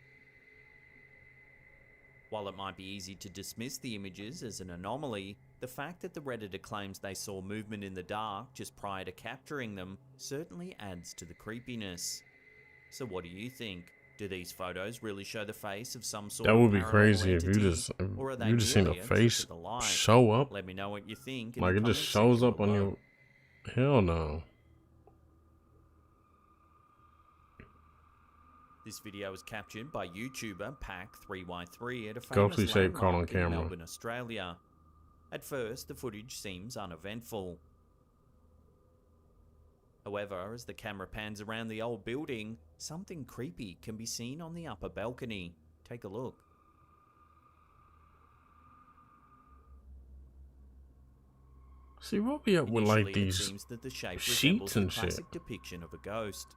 While it might be easy to dismiss the images as an anomaly, the fact that the Redditor claims they saw movement in the dark just prior to capturing them certainly adds to the creepiness. So what do you think? Do these photos really show the face of some sort That of would be paranormal crazy if entity, you just or are they seen the merely a trick face of the light? show up. Let me know what you think. in Like the it just comment shows section up on below. your. Hell no. This video was captured by YouTuber Pack3Y3 at a Ghostly famous shape caught on landmark in camera. Melbourne, Australia. At first, the footage seems uneventful. However, as the camera pans around the old building, something creepy can be seen on the upper balcony. Take a look. See, what be up with like Initially, it these seems that the shape sheets resembles and the shit? classic depiction of a ghost.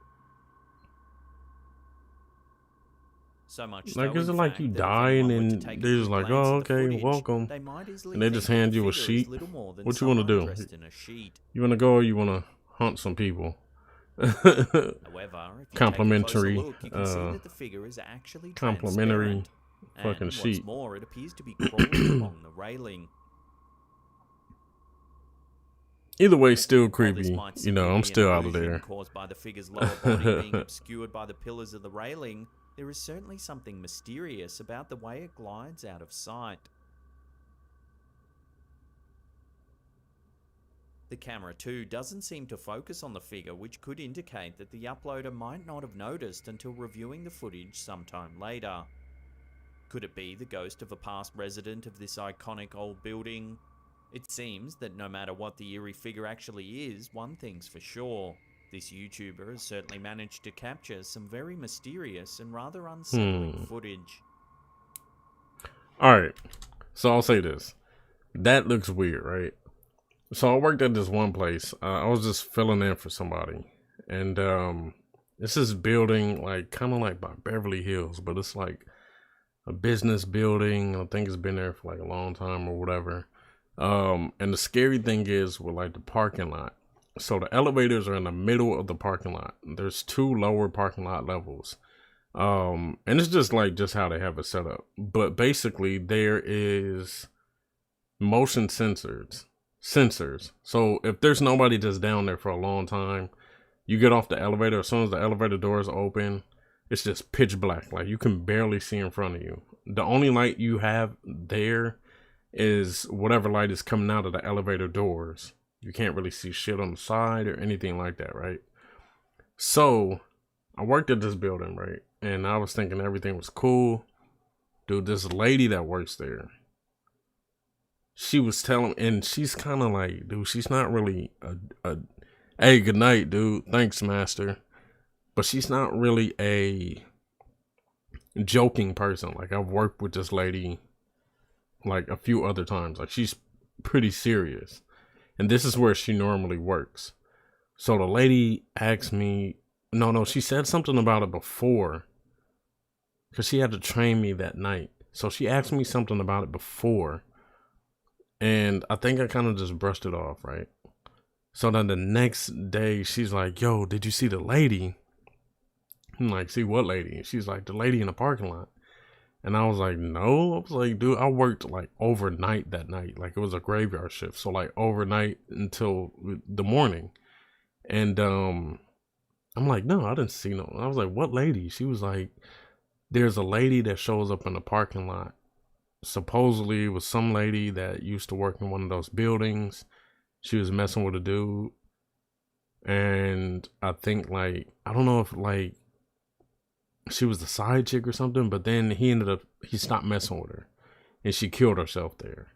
So much Like, so, is in it like you fact, that if die and anyone were to then take a they're just good like, glance oh, at the okay, footage, welcome. they might easily And they think just that hand the you a figure is sheet. little more than What you want to someone do? dressed in a sheet. You want to go or you want to hunt some people? However, if you Complimentary, take a closer look, you can see that the figure is actually complimentary transparent. fucking And sheet. what's more, it appears to be crawling along the railing. Either way, still While this creepy. might You know, simply I'm be an still out of illusion there. caused by the figure's lower body being obscured by the pillars of the railing, there is certainly something mysterious about the way it glides out of sight. The camera too doesn't seem to focus on the figure, which could indicate that the uploader might not have noticed until reviewing the footage sometime later. Could it be the ghost of a past resident of this iconic old building? It seems that no matter what the eerie figure actually is, one thing's for sure. This YouTuber has certainly managed to capture some very mysterious and rather unsettling footage. Alright, so I'll say this. That looks weird, right? So I worked at this one place. I was just filling in for somebody. And it's this building, like, kind of like by Beverly Hills, but it's like a business building. I think it's been there for like a long time or whatever. And the scary thing is with like the parking lot. So the elevators are in the middle of the parking lot. There's 2 lower parking lot levels. And it's just like just how they have it set up. But basically there is motion sensors. So if there's nobody just down there for a long time, you get off the elevator, as soon as the elevator doors open, it's just pitch black. Like you can barely see in front of you. The only light you have there is whatever light is coming out of the elevator doors. You can't really see shit on the side or anything like that, right? So I worked at this building, right? And I was thinking everything was cool. Dude, this lady that works there, she was telling, and she's kind of like, dude, she's not really a hey, good night, dude. Thanks, master. But she's not really a joking person. Like, I've worked with this lady like a few other times. Like, she's pretty serious. And this is where she normally works. So the lady asked me, no, she said something about it before, because she had to train me that night. So she asked me something about it before, and I think I kind of just brushed it off, right? So then the next day, she's like, yo, did you see the lady? I'm like, see what lady? And she's like, the lady in the parking lot. And I was like, no. I was like, dude, I worked like overnight that night. Like, it was a graveyard shift. So like overnight until the morning. And I'm like, no, I didn't see no. I was like, what lady? She was like, there's a lady that shows up in the parking lot. Supposedly it was some lady that used to work in one of those buildings. She was messing with a dude. And I think like, I don't know if like she was the side chick or something, but then he stopped messing with her and she killed herself there.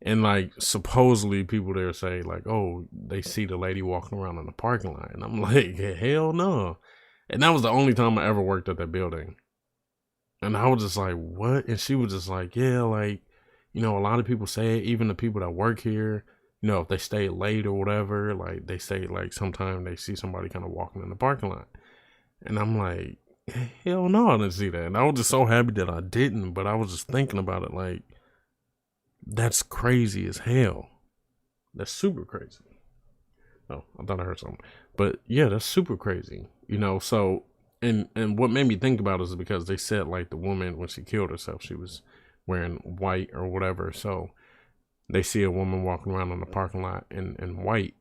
And like, supposedly people there say like, oh, they see the lady walking around in the parking lot. And I'm like, hell no. And that was the only time I ever worked at that building. And I was just like, what? And she was just like, yeah, like, you know, a lot of people say it, even the people that work here, you know, if they stay late or whatever, like they say like sometimes they see somebody kind of walking in the parking lot. And I'm like, hell no, I didn't see that. And I was just so happy that I didn't, but I was just thinking about it like, that's crazy as hell. That's super crazy. Oh, I thought I heard something. But yeah, that's super crazy. You know, so, and what made me think about it is because they said like the woman, when she killed herself, she was wearing white or whatever. So they see a woman walking around in the parking lot in white.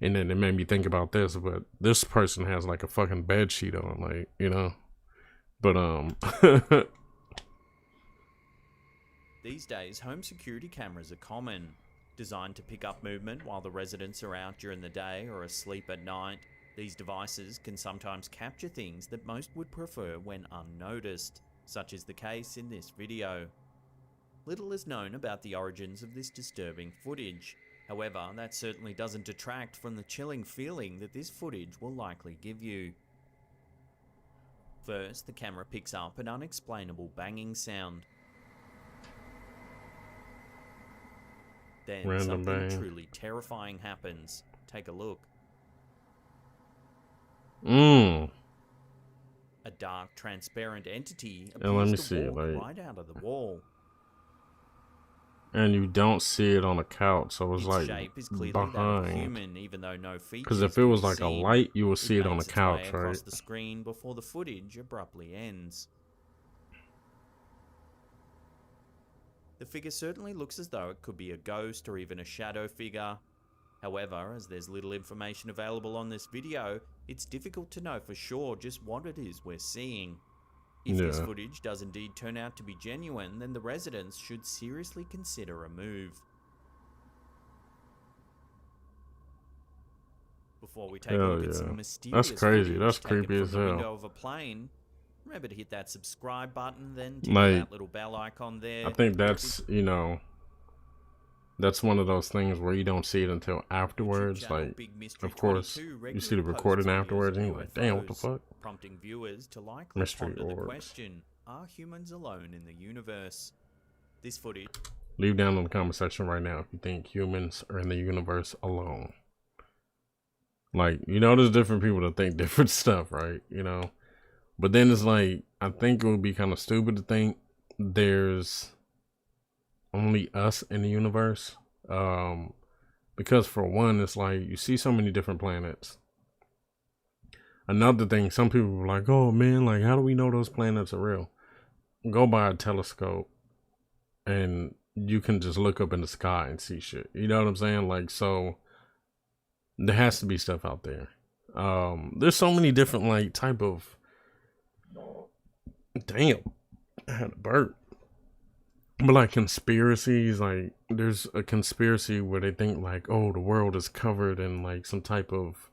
And then it made me think about this, but this person has like a fucking bed sheet on, like, you know. But These days, home security cameras are common. Designed to pick up movement while the residents are out during the day or asleep at night, these devices can sometimes capture things that most would prefer when unnoticed, such is the case in this video. Little is known about the origins of this disturbing footage. However, that certainly doesn't detract from the chilling feeling that this footage will likely give you. First, the camera picks up an unexplainable banging sound. Then Random something bang. truly terrifying happens. Take a look. A A dark, transparent entity And let me appears to see, walk like, right out of the wall. and you don't see it on a couch, so it's Its like shape is clearly that of a behind. human, even though no features Because if it can was be like a seen. light, you would see it on the makes its way couch, across right? the screen before the footage abruptly ends. The figure certainly looks as though it could be a ghost or even a shadow figure. However, as there's little information available on this video, it's difficult to know for sure just what it is we're seeing. If this Yeah. footage does indeed turn out to be genuine, then the residents should seriously consider a move. Before we take a Hell look at yeah. some That's mysterious crazy. footage That's taken creepy from as the hell. window of a plane, remember to hit that subscribe button, then tickle Like, that little bell icon there. I think that's, you know, that's one of those things where you don't see it until afterwards. channel Like, Big Mystery of course, 22 you see the regularly recording posts videos afterwards, of and you're like, damn, what the UFOs, fuck? prompting viewers to likely Mystery ponder the orbs. question, are humans alone in the universe? This footage Leave down in the comment section right now if you think humans are in the universe alone. Like, you know, there's different people that think different stuff, right? You know, but then it's like, I think it would be kind of stupid to think there's only us in the universe. Because for one, it's like you see so many different planets. Another thing, some people are like, oh man, like, how do we know those planets are real? Go by a telescope and you can just look up in the sky and see shit. You know what I'm saying? Like, so there has to be stuff out there. There's so many different, like, type of, damn, I had a burp. But like conspiracies, like there's a conspiracy where they think like, oh, the world is covered in like some type of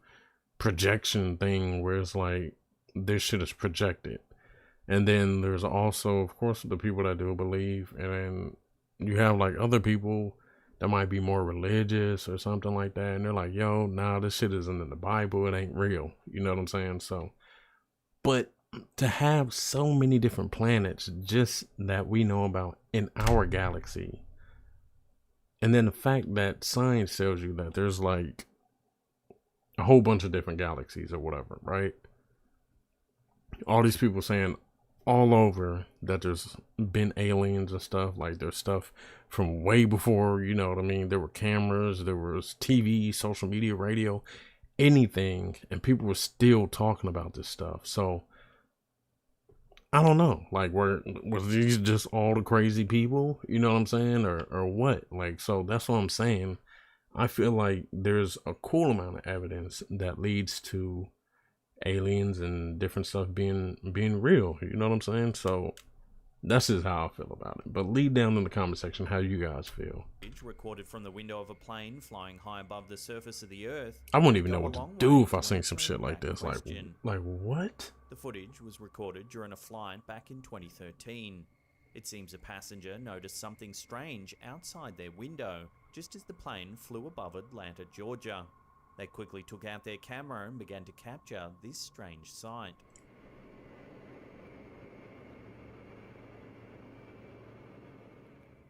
projection thing where it's like this shit is projected. And then there's also, of course, the people that do believe, and then you have like other people that might be more religious or something like that, and they're like, yo, nah, this shit isn't in the Bible, it ain't real. You know what I'm saying? So, but to have so many different planets just that we know about in our galaxy, and then the fact that science tells you that there's like a whole bunch of different galaxies or whatever, right? All these people saying all over that there's been aliens and stuff, like there's stuff from way before, you know what I mean? There were cameras, there was TV, social media, radio, anything, and people were still talking about this stuff. So I don't know, like, was these just all the crazy people, you know what I'm saying, or what? Like, so that's what I'm saying. I feel like there's a cool amount of evidence that leads to aliens and different stuff being real, you know what I'm saying? So that's just how I feel about it. But leave down in the comment section how you guys feel. recorded from the window of a plane flying high above the surface of the Earth. I wouldn't even know what to do if I seen some shit like this. Like what? The footage was recorded during a flight back in 2013. It seems a passenger noticed something strange outside their window just as the plane flew above Atlanta, Georgia. They quickly took out their camera and began to capture this strange sight.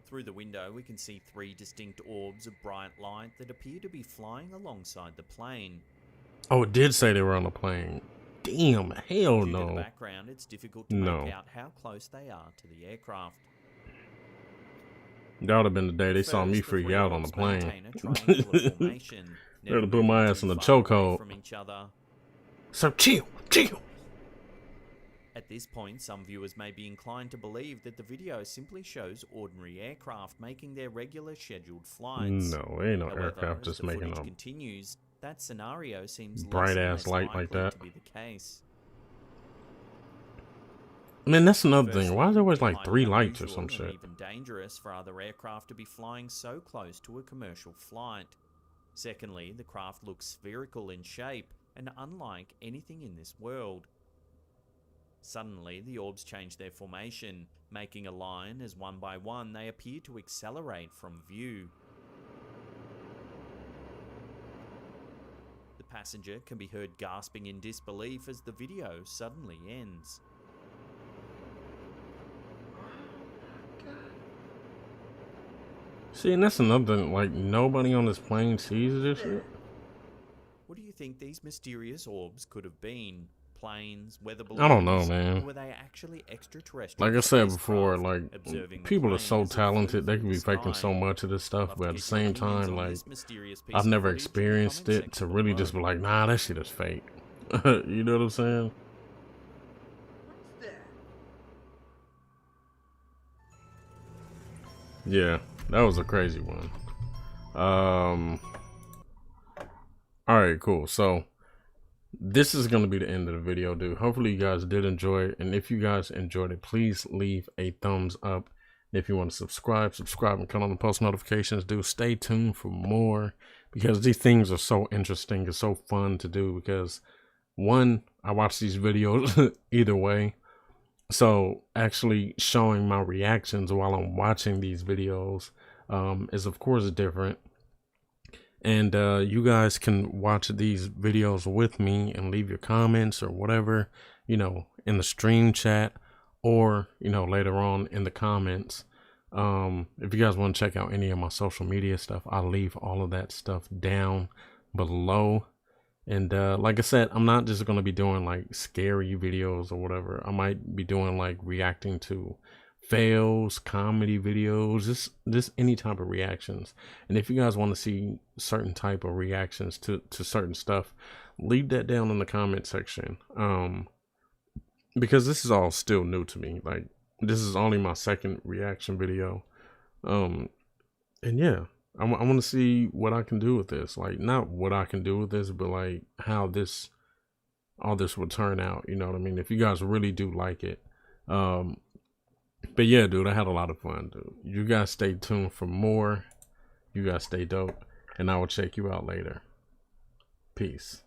Through the window, we can see three distinct orbs of bright light that appear to be flying alongside the plane. Oh, it did say they were on a plane. Damn, hell Due no. to the background, it's difficult to No. make out how close they are to the aircraft. That would have been the day they saw me freak out on the plane. They'd have put my ass in the chokehold. From each other. So chill. At this point, some viewers may be inclined to believe that the video simply shows ordinary aircraft making their regular scheduled flights. No, ain't no However, aircraft as just the making footage a continues, that scenario seems bright less and ass less light like likely that. to be the case. Man, that's another thing. Why is there always Firstly, like 3 lights or unusual some and shit? even dangerous for other aircraft to be flying so close to a commercial flight. Secondly, the craft looks spherical in shape and unlike anything in this world. Suddenly, the orbs change their formation, making a line as one by one they appear to accelerate from view. The passenger can be heard gasping in disbelief as the video suddenly ends. See, and that's another thing. Like, nobody on this plane sees this shit. What do you think these mysterious orbs could have been? planes, weather I don't know, balloons, man. or were they actually extraterrestrial Like I said spacecraft before, like observing the people are plane so as it flew talented, they through can the be faking sky? so much of this stuff, Love to but at the get your same opinions time, on like this mysterious piece I've of never footage in the experienced comment it to section really below. just be like, nah, that shit is fake. You know what I'm saying? Yeah, that was a crazy one. All right, cool. So this is going to be the end of the video, dude. Hopefully you guys did enjoy it. And if you guys enjoyed it, please leave a thumbs up. If you want to subscribe and turn on the post notifications, dude. Stay tuned for more because these things are so interesting. It's so fun to do because one, I watch these videos either way. So actually showing my reactions while I'm watching these videos is of course different. And you guys can watch these videos with me and leave your comments or whatever, you know, in the stream chat or, you know, later on in the comments. If you guys want to check out any of my social media stuff, I'll leave all of that stuff down below. And like I said, I'm not just going to be doing like scary videos or whatever. I might be doing like reacting to fails, comedy videos, just any type of reactions. And if you guys want to see certain type of reactions to certain stuff, leave that down in the comment section. Because this is all still new to me. Like this is only my second reaction video. And yeah, I want to see what I can do with this. Like not what I can do with this, but like how all this will turn out. You know what I mean? If you guys really do like it. But yeah, dude, I had a lot of fun, dude. You guys stay tuned for more. You guys stay dope. And I will check you out later. Peace.